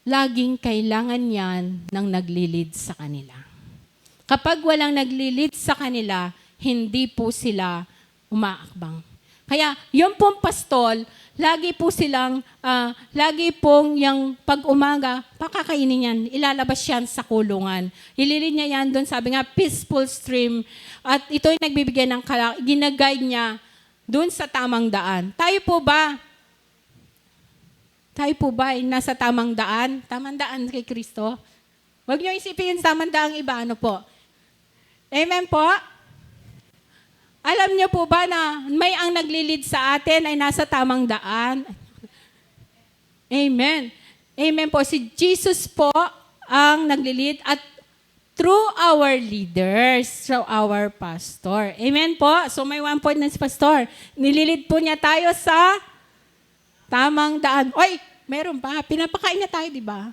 laging kailangan yan ng naglilid sa kanila. Kapag walang naglilid sa kanila, hindi po sila umaakbang. Kaya, yung pong pastol, lagi pong yung pag-umaga, pakakainin yan, ilalabas yan sa kulungan. Ililid niya yan doon, sabi nga, peaceful stream. At ito'y nagbibigay ng ginaguide niya doon sa tamang daan. Tayo po ba ay nasa tamang daan? Tamang daan kay Kristo? Huwag niyo isipin yung tamang daang iba, ano po? Amen po? Alam niyo po ba na may ang naglilid sa atin ay nasa tamang daan? Amen. Amen po. Si Jesus po ang naglilid at through our leaders, through our pastor. Amen po. So may 1 point na si pastor. Nililid po niya tayo sa tamang daan. Oy, meron pa. Pinapakain niya tayo, di ba?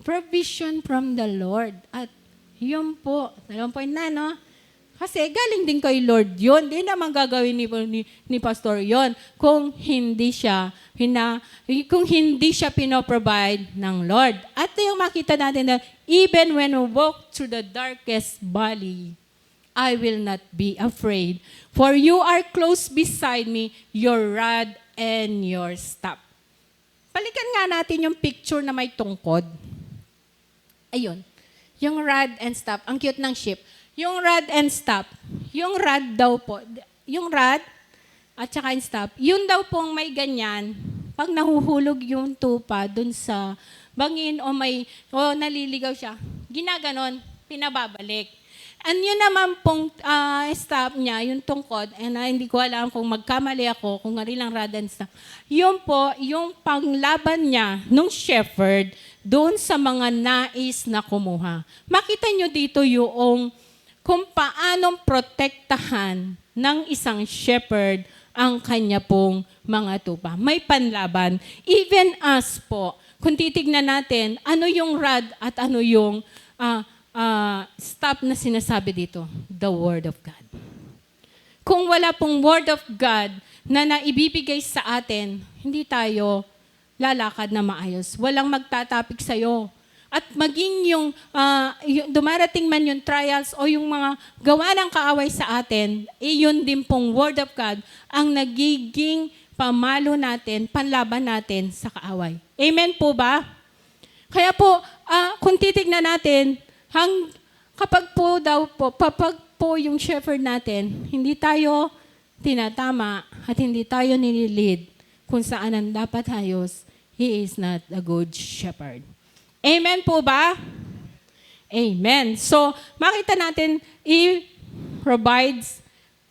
Provision from the Lord. At yun po, 2 point na, no? Kasi galing din kay Lord yun. Di naman gagawin ni Pastor yon kung hindi siya kung hindi siya pinoprovide ng Lord. At yung makita natin na even when we walk through the darkest valley, I will not be afraid. For you are close beside me, your rod and your staff. Balikan nga natin yung picture na may tungkod. Ayun. Yung rod and staff. Ang cute ng ship. Yung rod and staff. Yung rod daw po. Yung rod at saka yung staff. Yun daw pong may ganyan. Pag nahuhulog yung tupa dun sa bangin o naliligaw siya, ginaganon, pinababalik. And yun naman pong staff niya, yung tungkod, and hindi ko alam kung magkamali ako, kung nga lang rod and staff. Yun po, yung panglaban niya nung shepherd doon sa mga nais na kumuha. Makita nyo dito yung kung paanong protektahan ng isang shepherd ang kanya pong mga tupa. May panlaban. Even us po, kung titignan natin, ano yung rod at ano yung stop na sinasabi dito? The Word of God. Kung wala pong Word of God na naibibigay sa atin, hindi tayo lalakad na maayos. Walang magtatapik sa'yo. At maging yung dumarating man yung trials o yung mga gawa ng kaaway sa atin, yun din pong Word of God ang nagiging pamalo natin, panlaban natin sa kaaway. Amen po ba? Kaya po, kung titignan natin, kapag po yung shepherd natin, hindi tayo tinatama at hindi tayo nililid kung saan ang dapat hayos, he is not a good shepherd. Amen po ba? Amen. So, makita natin, he provides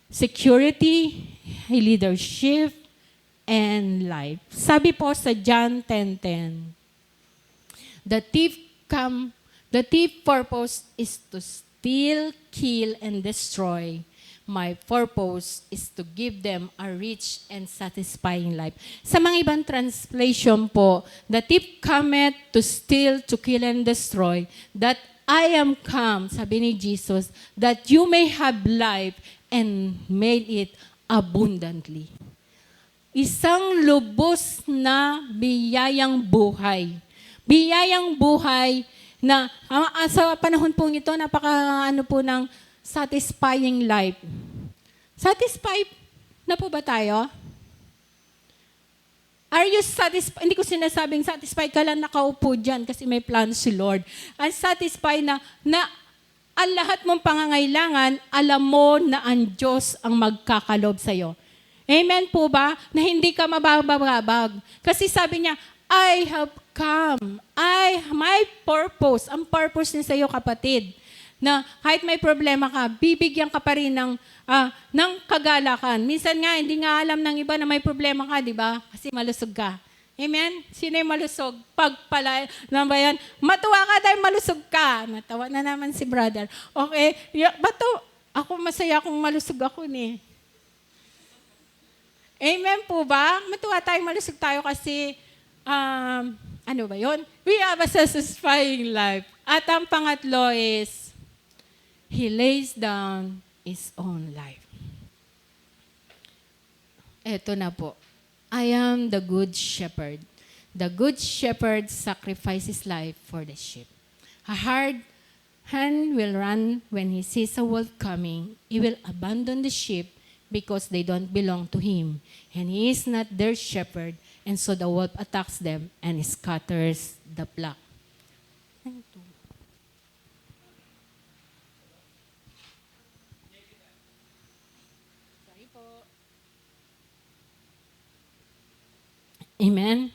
security, leadership, and life. Sabi po sa John 10:10, the thief purpose is to steal, kill, and destroy. My purpose is to give them a rich and satisfying life. Sa mga ibang translation po, the thief cometh to steal, to kill, and destroy, that I am come, sabi ni Jesus, that you may have life and made it abundantly. Isang lubos na biyayang buhay. Biyayang buhay na sa panahon po ito, napaka po ng satisfying life. Satisfied na po ba tayo? Are you satisfied? Hindi ko sinasabing satisfied ka lang nakaupo dyan kasi may plano si Lord. Ang satisfied na ang lahat mong pangangailangan, alam mo na ang Diyos ang magkakalob sa'yo. Amen po ba? Na hindi ka mabababag. Kasi sabi niya, I have come. My purpose. Ang purpose niya sa'yo, kapatid, na kahit may problema ka, bibigyan ka pa rin ng kagalakan. Minsan nga, hindi nga alam ng iba na may problema ka, di ba? Kasi malusog ka. Amen? Sino yung malusog? Pagpala, na ba yan? Matuwa ka dahil malusog ka. Natawa na naman si brother. Okay, ako masaya kung malusog ako ni. Amen po ba? Matuwa tayo, malusog tayo kasi, ano ba yon? We have a satisfying life. At ang pangatlo is, He lays down His own life. Eto na po. I am the good shepherd. The good shepherd sacrifices life for the sheep. A hard hand will run when he sees a wolf coming. He will abandon the sheep because they don't belong to him. And he is not their shepherd. And so the wolf attacks them and scatters the flock. Amen?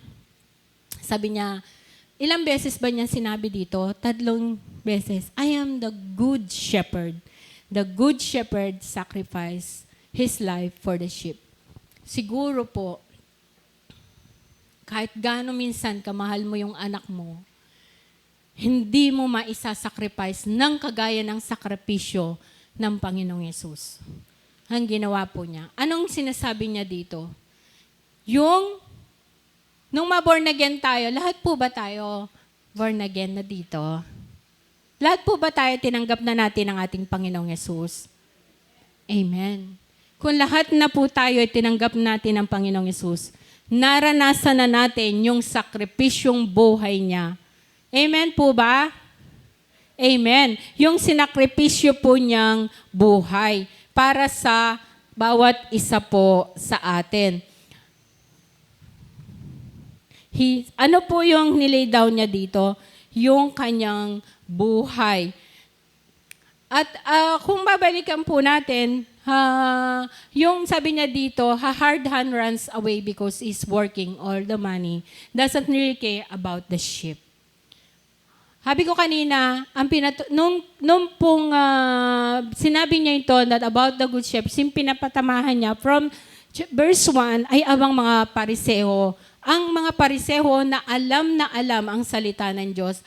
Sabi niya, ilang beses ba niya sinabi dito? 3 beses. I am the good shepherd. The good shepherd sacrificed his life for the sheep. Siguro po, kahit gaano minsan kamahal mo yung anak mo, hindi mo maisasacrifice ng kagaya ng sakripisyo ng Panginoong Yesus. Ang ginawa po niya. Anong sinasabi niya dito? Nung ma-born again tayo, lahat po ba tayo born again na dito? Lahat po ba tayo tinanggap na natin ang ating Panginoong Yesus? Amen. Kung lahat na po tayo ay tinanggap natin ng Panginoong Yesus, naranasan na natin yung sakripisyong buhay niya. Amen po ba? Amen. Yung sinakripisyo po niyang buhay para sa bawat isa po sa atin. Ano po yung nilay down niya dito? Yung kanyang buhay. At kung babalikan po natin, yung sabi niya dito, a hard hand runs away because he's working all the money. Doesn't really care about the sheep. Sabi ko kanina, nung pong sinabi niya ito that about the good shepherd, yung pinapatamahan niya from verse 1 ay abang mga pariseho. Ang mga pariseho na alam ang salita ng Diyos.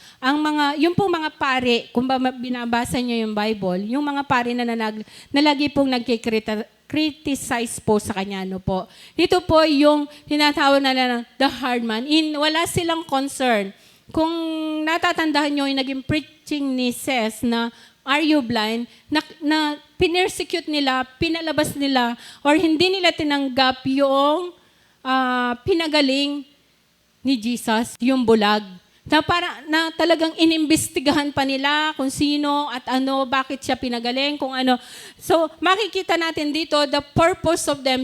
Yung pong mga pare, kung binabasa niyo yung Bible, yung mga pare na lagi pong nagkikriticize po sa kanya. No po. Dito po yung tinatawag na lang the hard man. Wala silang concern. Kung natatandaan nyo, yung naging preaching ni Ces na are you blind, na pinersecute nila, pinalabas nila, or hindi nila tinanggap yung pinagaling ni Jesus, yung bulag. Na talagang inimbestigahan pa nila kung sino at ano, bakit siya pinagaling, kung ano. So, makikita natin dito, the purpose of them,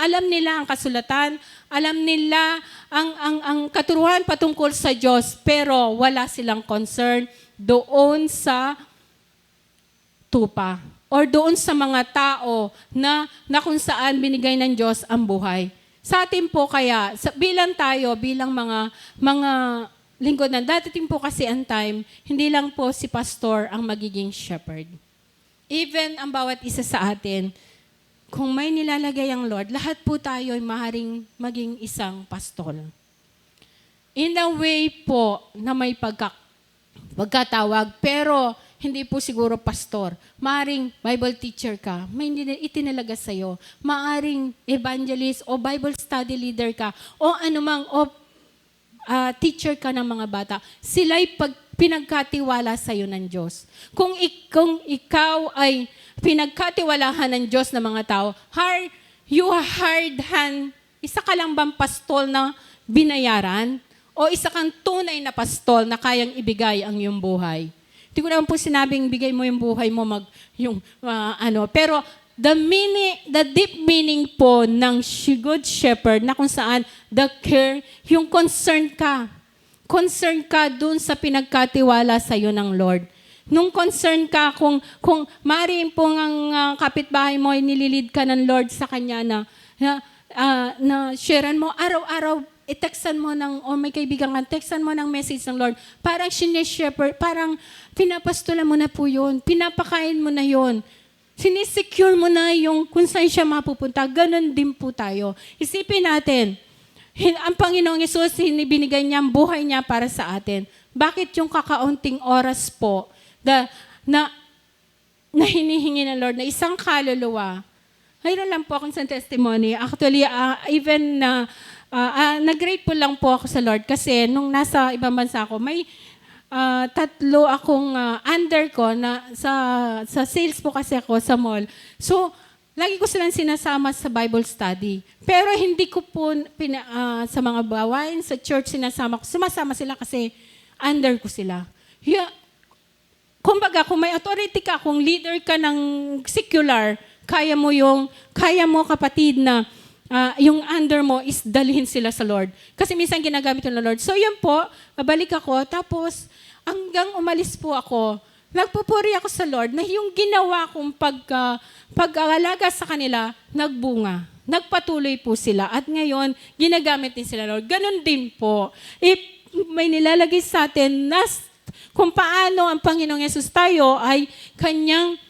alam nila ang kasulatan, alam nila ang katuruan patungkol sa Diyos, pero wala silang concern doon sa tupa or doon sa mga tao na kung saan binigay ng Diyos ang buhay. Sa atin po kaya, bilang mga lingkod na, dadating po kasi ang time, hindi lang po si pastor ang magiging shepherd. Even ang bawat isa sa atin, kung may nilalagay ang Lord, lahat po tayo ay maaaring maging isang pastor. In a way po na may pagkatawag, pero hindi po siguro pastor. Maaring Bible teacher ka, may itinalaga sa'yo. Maaring evangelist o Bible study leader ka, o anumang, teacher ka ng mga bata. Sila'y pinagkatiwala sa'yo ng Diyos. Kung ikaw ay pinagkatiwalahan ng Diyos ng mga tao, hard hand, isa ka lang bang pastol na binayaran? O isa kang tunay na pastol na kayang ibigay ang iyong buhay? Hindi ko naman po sinabing bigay mo yung buhay mo pero the deep meaning po ng good shepherd na kung saan the care, yung concern ka. Concern ka dun sa pinagkatiwala sa iyo ng Lord. Nung concern ka kung maaaring po ang kapitbahay mo ay nililid ka ng Lord sa kanya na sharean mo araw-araw, i-textan mo o may kaibigan ka, textan mo ng message ng Lord. Parang shepherd, parang pinapastulan mo na po yun. Pinapakain mo na yun. Sinisecure mo na yung kung saan siya mapupunta. Ganon din po tayo. Isipin natin, ang Panginoong Yesus, binigay niya ang buhay niya para sa atin. Bakit yung kakaunting oras po na hinihingi ng Lord na isang kaluluwa? Mayroon lang po akong isang testimony. Actually, even nag-grateful lang po ako sa Lord kasi nung nasa ibang bansa ako, may 3 akong under ko na sa sales po kasi ako sa mall. So, lagi ko silang sinasama sa Bible study. Pero hindi ko po sa mga bawain, sa church sumasama sila kasi under ko sila. Kumbaga, kung may authority ka, kung leader ka ng secular, kaya mo kapatid na yung under mo is dalhin sila sa Lord. Kasi minsan ginagamit ng Lord. So yun po, babalik ako, tapos hanggang umalis po ako, nagpupuri ako sa Lord na yung ginawa kong pag-aalaga sa kanila, nagbunga. Nagpatuloy po sila. At ngayon, ginagamit din sila, Lord. Ganon din po. If may nilalagay sa atin na kung paano ang Panginoong Yesus tayo ay kanyang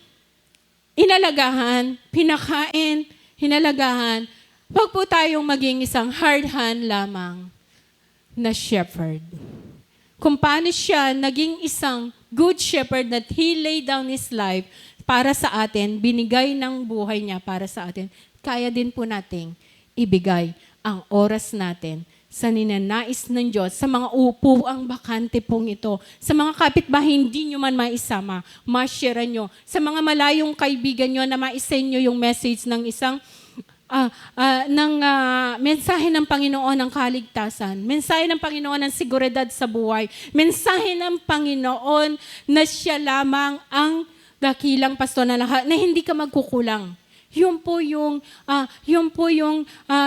inalagahan, pinakain, hinalagahan, wag po tayong maging isang hard hand lamang na shepherd. Kung paano siya naging isang good shepherd that He laid down His life para sa atin, binigay ng buhay niya para sa atin, kaya din po nating ibigay ang oras natin sa ninanais ng Diyos, sa mga upuang bakante pong ito, sa mga kapitbahay hindi nyo man maisama, ma-share nyo, sa mga malayong kaibigan nyo na maisend nyo yung message ng isang mensahe ng Panginoon ng kaligtasan, mensahe ng Panginoon ng seguridad sa buhay, mensahe ng Panginoon na siya lamang ang dakilang pastor na lahat, na hindi ka magkukulang. Yun po yung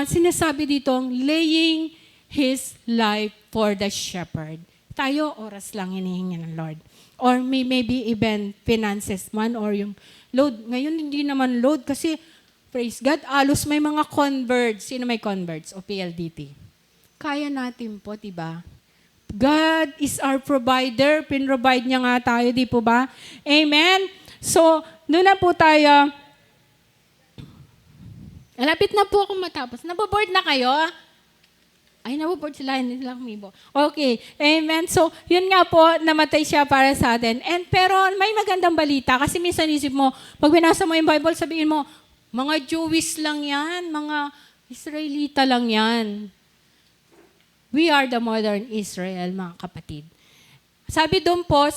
sinasabi dito, laying His life for the shepherd. Tayo, oras lang hinihingi ng Lord. Or maybe even finances man, or yung load. Ngayon, hindi naman load kasi, praise God, alos may mga converts. Sino may converts o PLDT? Kaya natin po, diba? God is our provider. Pinrovide niya nga tayo, di po ba? Amen? So, doon na po tayo. Malapit na po akong matapos. Naboboard na kayo? Ay, naboboard sila, hindi sila kumibo. Okay, amen. So, yun nga po, namatay siya para sa atin. Pero may magandang balita, kasi minsan isip mo, pag binasa mo yung Bible, sabihin mo, mga Jewish lang yan, mga Israelita lang yan. We are the modern Israel, mga kapatid. Sabi doon po,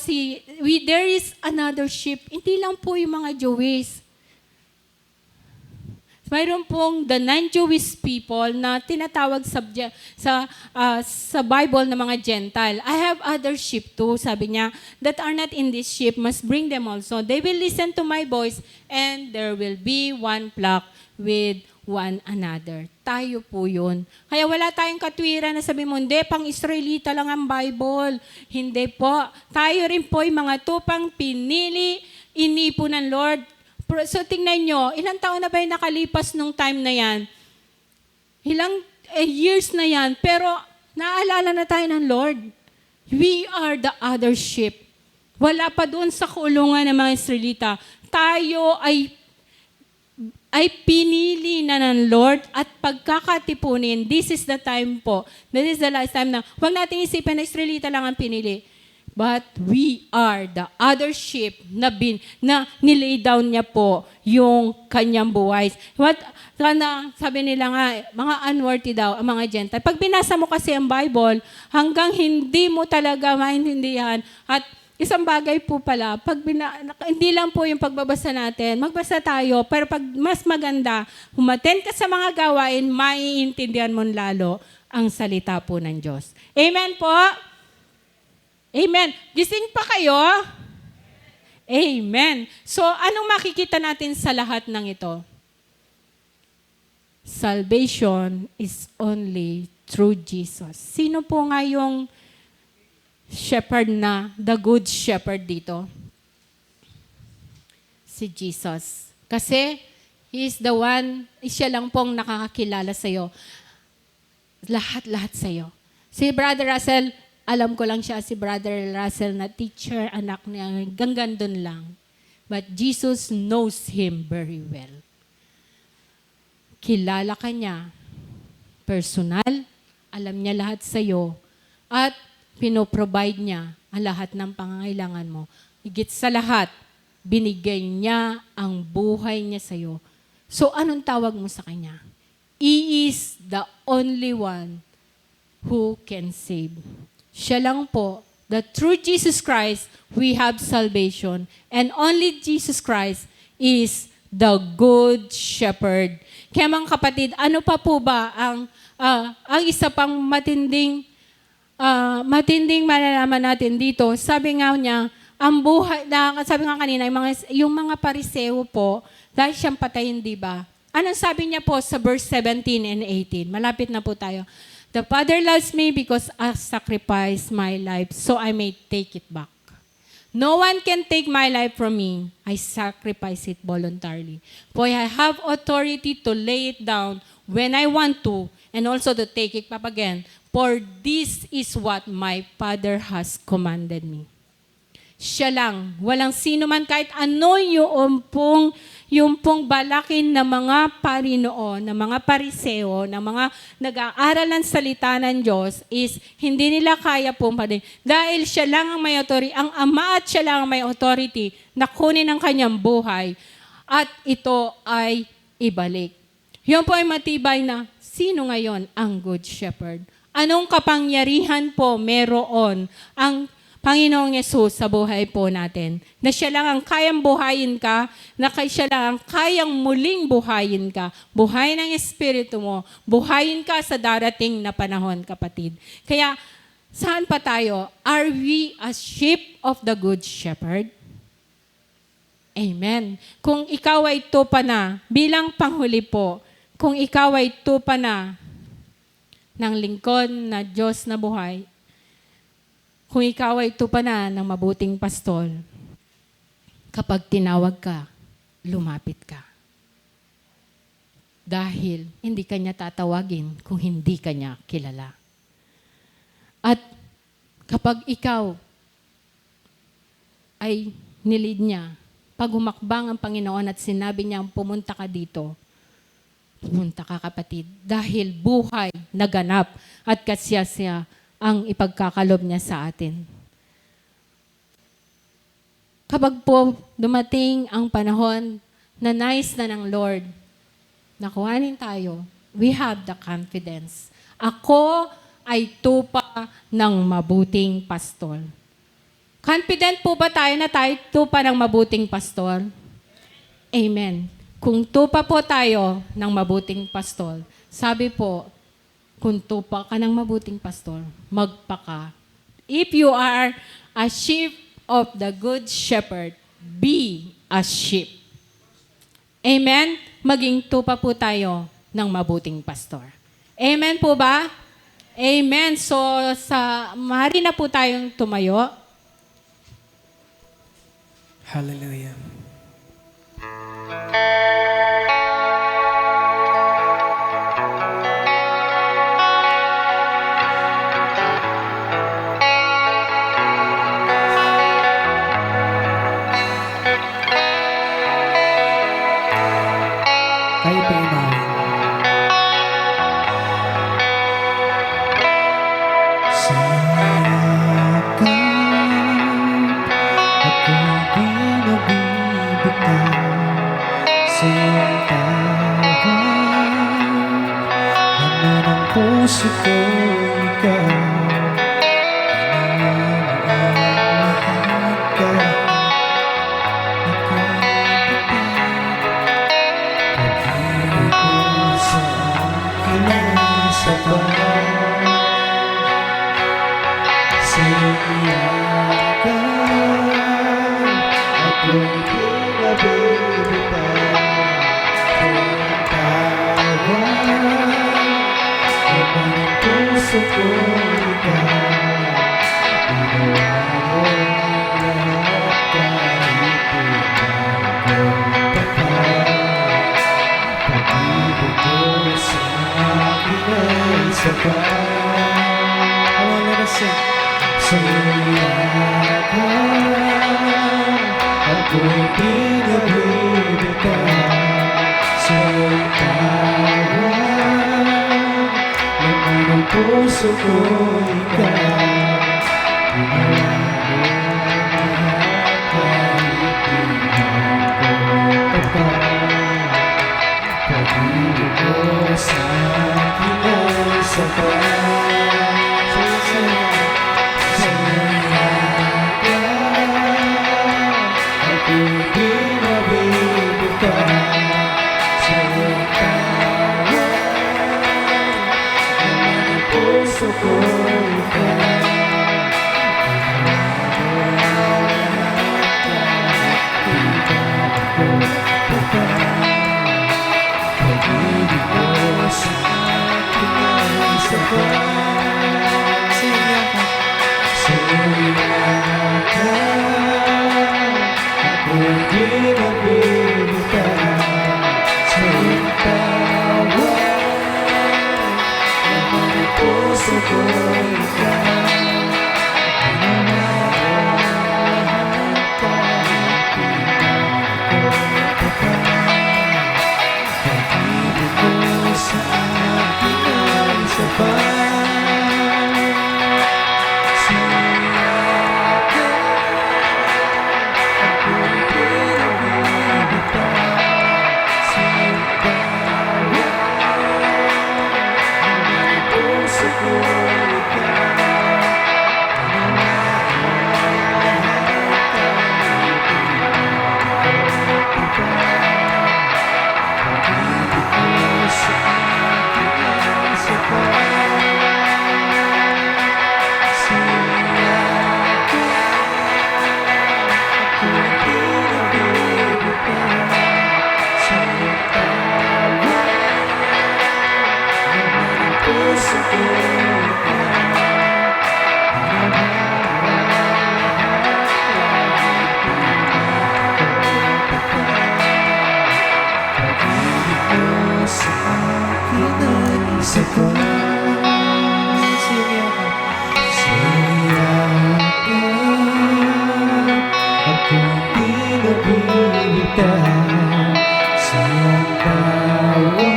there is another sheep. Hindi lang po yung mga Jewish. Mayroon pong the non-Jewish people na tinatawag sa Bible na mga Gentile. I have other sheep too, sabi niya, that are not in this sheep, must bring them also. They will listen to my voice, and there will be one flock with one another. Tayo po yun. Kaya wala tayong katwiran na sabi mo, hindi, pang-Israelita lang ang Bible. Hindi po. Tayo rin po yung mga tupang pinili, inipo ng Lord. So tingnan nyo, ilang taon na ba yung nakalipas nung time na yan? Ilang years na yan, pero naalala na tayo ng Lord. We are the other sheep. Wala pa doon sa kulungan ng mga Israelita. Tayo ay pinili na ng Lord at pagkakatipunin. This is the time po. This is the last time na huwag natin isipin na Israelita lang ang pinili. But we are the other sheep na nilay down niya po yung kanyang buhay. Sabi nila nga, mga unworthy daw, ang mga Gentile. Pag binasa mo kasi ang Bible, hanggang hindi mo talaga maintindihan. At isang bagay po pala, hindi lang po yung pagbabasa natin, magbasa tayo, pero pag mas maganda, humaten ka sa mga gawain, maiintindihan mo lalo ang salita po ng Diyos. Amen po? Amen. Gising pa kayo? Amen. So, anong makikita natin sa lahat ng ito? Salvation is only through Jesus. Sino po nga yung shepherd na, the good shepherd dito? Si Jesus. Kasi, He is the one, siya lang pong nakakakilala sa'yo. Lahat-lahat sa'yo. Si Brother Russell, alam ko lang siya si Brother Russell na teacher, anak niya, hanggang doon lang. But Jesus knows him very well. Kilala ka niya, personal, alam niya lahat sa'yo, at pinoprovide niya ang lahat ng pangangailangan mo. Higit sa lahat, binigay niya ang buhay niya sa'yo. So, anong tawag mo sa kanya? He is the only one who can save. Siya lang po, that through Jesus Christ, we have salvation. And only Jesus Christ is the good shepherd. Kaya mga kapatid, ano pa po ba ang isa pang matinding malalaman natin dito? Sabi nga niya, ang buhay, sabi nga kanina, yung mga pariseo po, dahil siyang patayin, di ba? Anong sabi niya po sa verse 17 and 18? Malapit na po tayo. The Father loves me because I sacrificed my life so I may take it back. No one can take my life from me. I sacrifice it voluntarily. For I have authority to lay it down when I want to and also to take it up again. For this is what my Father has commanded me. Siya lang. Walang sino man kahit ano yung pong balakin ng mga parinoon, ng mga pariseo, ng mga nag-aaral ng salita ng Diyos is hindi nila kaya pong padin. Dahil siya lang ang may authority, ang Ama at siya lang ang may authority na kunin ang kanyang buhay at ito ay ibalik. Yun po ay matibay na sino ngayon ang Good Shepherd? Anong kapangyarihan po meron ang Panginoong Yesus sa buhay po natin? Na siya lang ang kayang buhayin ka, na siya lang ang kayang muling buhayin ka. Buhayin ang Espiritu mo, buhayin ka sa darating na panahon, kapatid. Kaya, saan pa tayo? Are we a sheep of the Good Shepherd? Amen. Kung ikaw ay tupa na, bilang panghuli po, kung ikaw ay tupa na ng lingkod na Diyos na buhay, kung ikaw ay tupa na ng mabuting pastol, kapag tinawag ka, lumapit ka. Dahil hindi ka niya tatawagin kung hindi ka niya kilala. At kapag ikaw ay nilid niya, pag humakbang ang Panginoon at sinabi niya, pumunta ka dito, pumunta ka, kapatid, dahil buhay naganap at kasiyasya ang ipagkakalob niya sa atin. Kapag po dumating ang panahon na nais na ng Lord, nakuhanin tayo, we have the confidence. Ako ay tupa ng mabuting pastol. Confident po ba tayo na tayo tupa ng mabuting pastol? Amen. Kung tupa po tayo ng mabuting pastol, sabi po, kung tupa ka ng mabuting pastol, magpaka. If you are a sheep of the Good Shepherd, be a sheep. Amen? Maging tupa po tayo ng mabuting pastor. Amen po ba? Amen. So, maaari na po tayong tumayo. Hallelujah. Tayo pa inawin. Sa yakap, ako'y binabibitaw. Sa iyong tawag, laman ng puso ko ikaw. Inaalahan ka, pag-ibig ko sa akin ay sapat. Sa iyong yakap, ako'y pinabibitaw. Sa iyong tawag, laman ng puso ko ikaw. Ginawa mo ang lahat kahit pinagpapal. Pag-ibig ko sa akin ay sapat. All let us sing. Sa iyong yakap, ako'y pinabibitaw. Sa iyong tawag, laman ng puso ko ikaw. Ginawa mo ang lahat kahit pinagpapal. Pag-ibig ko sa akin ay sapat. Sa iyong yakap, ako'y pinabibitaw. Sa iyong tawag, laman ng puso ko ikaw. Pag-ibig ko sa akin ay sapat. yakap, sa yakap, ako'y pinabibitaw sa iyong kawan.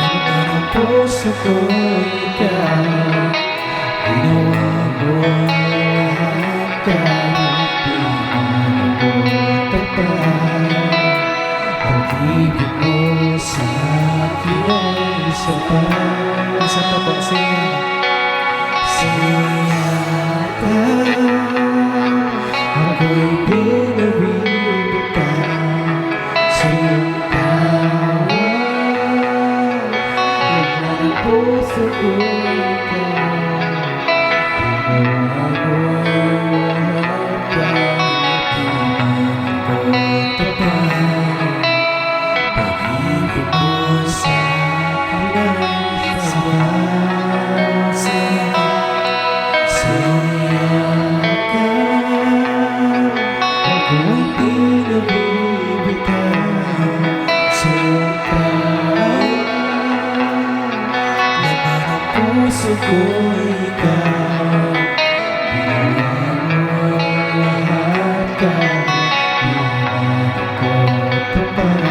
Laman ang puso ko ikaw, ginawa mo lahat kahit di man ako tapat. Pag-ibig mo sa akin ay sapat. Isa pa po, sing. Sayakap, ako'y pinabibitaw sa iyong kawan. Laman ang puso ko ikaw, ginawa mo lahat kahit di man ako tapat. Pag-ibig mo sa akin ay sapat. Sayakap, ako'y pinabibitaw sa iyong kawan. Laman ang puso ko ikaw, ginawa mo lahat kahit di man ako tapat.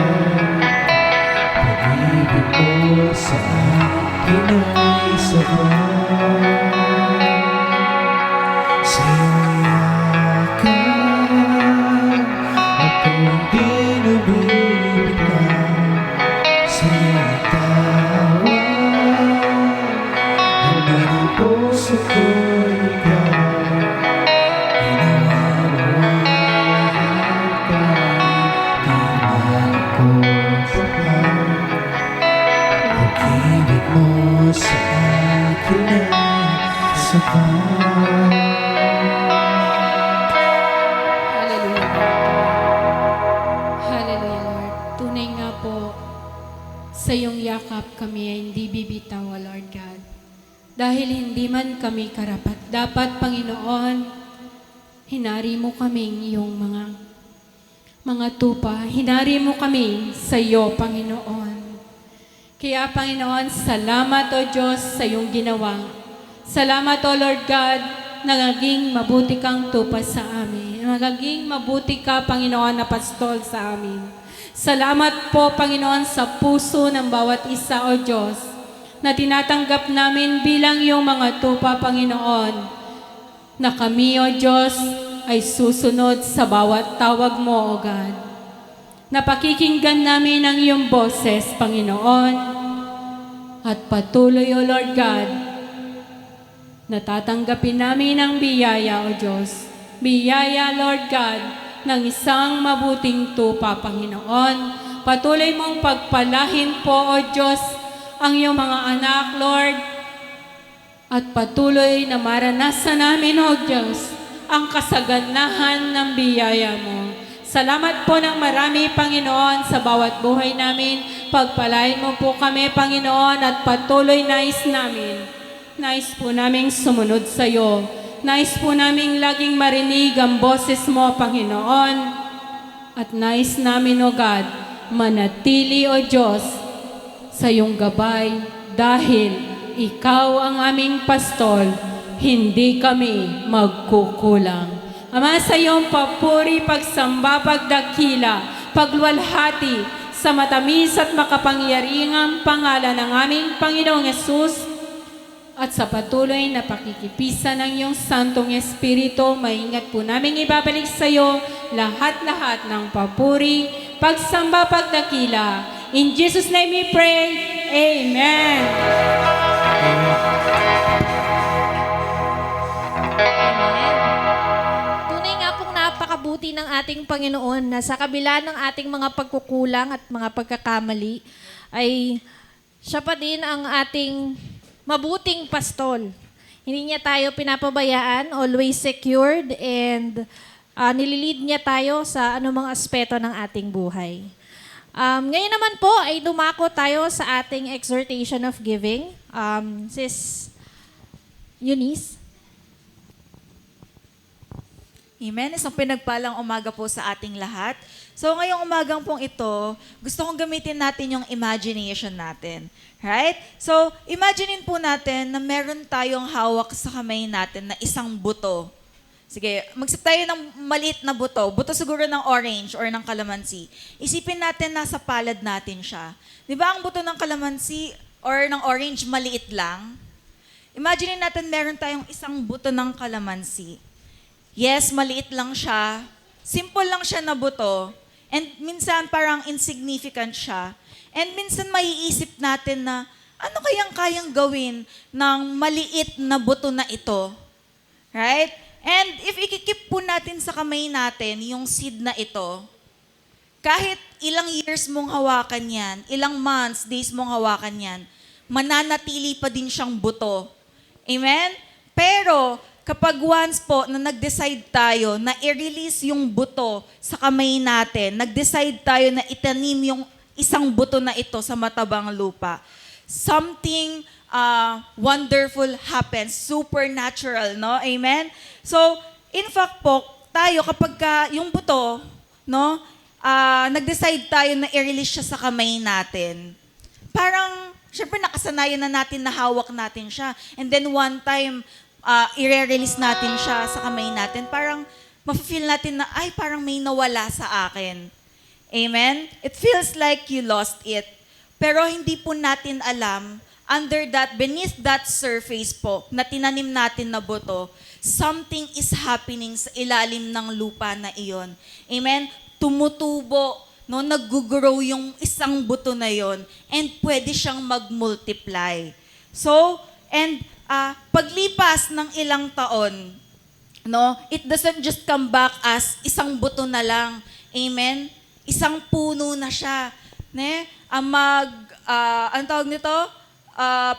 Pag-ibig mo sa akin ay sapat. Sa iyong yakap, ako'y pinabibitaw sa iyong kawan. Laman ang puso ko ikaw, ginawa mo lahat kahit di man ako tapat. Pag-ibig mo sa akin ay sapat. Hallelujah. Hallelujah, Lord. Tunay nga po, sa iyong yakap kami ay hindi bibitaw, O Lord God. Dahil hindi man kami karapat. Dapat, Panginoon, hinari mo kaming iyong mga tupa. Hinari mo kami sa iyo, Panginoon. Kaya, Panginoon, salamat, O Diyos, sa iyong ginawa. Salamat, O Lord God, na naging mabuti kang tupa sa amin. Naging mabuti ka, Panginoon, na pastol sa amin. Salamat po, Panginoon, sa puso ng bawat isa, O Diyos, na tinatanggap namin bilang iyong mga tupa, Panginoon, na kami, O Diyos, ay susunod sa bawat tawag mo, O God. Napakikinggan namin ang iyong boses, Panginoon, at patuloy, O Lord God, natatanggapin namin ang biyaya, O Diyos. Biyaya, Lord God, ng isang mabuting tupa, Panginoon. Patuloy mong pagpalahin po, O Diyos, ang iyong mga anak, Lord, at patuloy na maranasan namin, O Diyos, ang kasaganahan ng biyaya mo. Salamat po ng marami, Panginoon, sa bawat buhay namin. Pagpalain mo po kami, Panginoon, at patuloy nais po naming sumunod sa iyo. Nais po naming laging marinig ang boses mo, Panginoon. At nais namin, O God, manatili, O Diyos, sa iyong gabay dahil ikaw ang aming pastol, hindi kami magkukulang. Ama, sa iyong papuri, pagsamba, pagdakila, pagluwalhati sa matamis at makapangyarihang pangalan ng aming Panginoong Yesus at sa patuloy na pakikipisan ng iyong Santong Espiritu, maingat po namin ibabalik sa iyo lahat-lahat ng papuri, pagsamba, pagdakila. In Jesus' name we pray, Amen. Amen. Tunay nga pong napakabuti ng ating Panginoon na sa kabila ng ating mga pagkukulang at mga pagkakamali, ay siya pa din ang ating mabuting pastol. Hindi niya tayo pinapabayaan, always secured, and nililid niya tayo sa anumang aspeto ng ating buhay. Ngayon naman po ay dumako tayo sa ating exhortation of giving. Sis Eunice. Amen. Isang pinagpalang umaga po sa ating lahat. So ngayong umagang pong ito, gusto kong gamitin natin yung imagination natin. Right? So, imaginein po natin na meron tayong hawak sa kamay natin na isang buto. Sige, magsip tayo ng maliit na buto. Buto siguro ng orange or ng kalamansi. Isipin natin nasa palad natin siya. Di ba ang buto ng kalamansi or ng orange maliit lang? Imagine natin meron tayong isang buto ng kalamansi. Yes, maliit lang siya. Simple lang siya na buto. And minsan parang insignificant siya. And minsan maiisip natin na ano kayang kayang gawin ng maliit na buto na ito? Right? And if ikikip po natin sa kamay natin yung seed na ito, kahit ilang years mong hawakan yan, ilang months, days mong hawakan yan, mananatili pa din siyang buto. Amen? Pero kapag once po na nag-decide tayo na i-release yung buto sa kamay natin, nag-decide tayo na itanim yung isang buto na ito sa matabang lupa, something wonderful happens, supernatural, no? Amen? So, in fact po, tayo kapag yung buto, no, nag-decide tayo na i-release siya sa kamay natin, parang, syempre nakasanayan na natin na hawak natin siya. And then one time, i-release natin siya sa kamay natin, parang ma-feel natin na, ay, parang may nawala sa akin. Amen? It feels like you lost it. Pero hindi po natin alam, beneath that surface po, na tinanim natin na buto, something is happening sa ilalim ng lupa na iyon. Amen? Tumutubo, no, nag-grow yung isang buto na yon, and pwede siyang mag-multiply. So, and paglipas ng ilang taon, no, it doesn't just come back as isang buto na lang. Amen? Isang puno na siya. Ne? Ang tawag nito?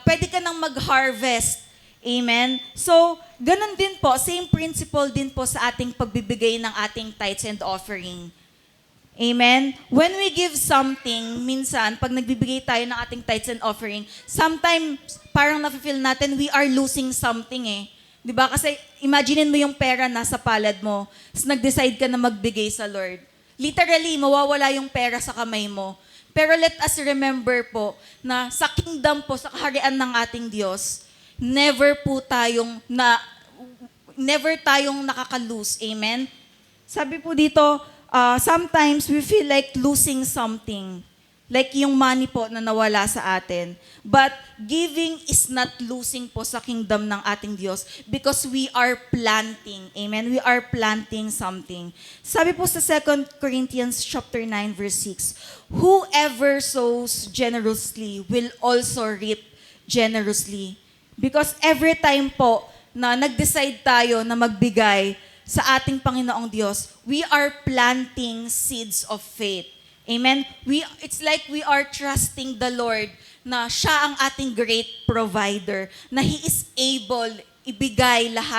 Pwede ka nang mag-harvest. Amen? So, ganun din po, same principle din po sa ating pagbibigay ng ating tithes and offering. Amen? When we give something, minsan, pag nagbibigay tayo ng ating tithes and offering, sometimes, parang nafe-feel natin, we are losing something eh. Diba? Kasi, imaginein mo yung pera nasa palad mo, tapos nag-decide ka na magbigay sa Lord. Literally, mawawala yung pera sa kamay mo. Pero let us remember po na sa kingdom po, sa kaharian ng ating Diyos, never tayong nakaka-lose. Amen? Sabi po dito, sometimes we feel like losing something. Like yung money po na nawala sa atin. But giving is not losing po sa kingdom ng ating Diyos because we are planting. Amen? We are planting something. Sabi po sa 2 Corinthians chapter 9 verse 6, whoever sows generously will also reap generously. Because every time po na nag-decide tayo na magbigay sa ating Panginoong Diyos, we are planting seeds of faith. Amen? It's like we are trusting the Lord na siya ang ating great provider, na He is able ibigay lahat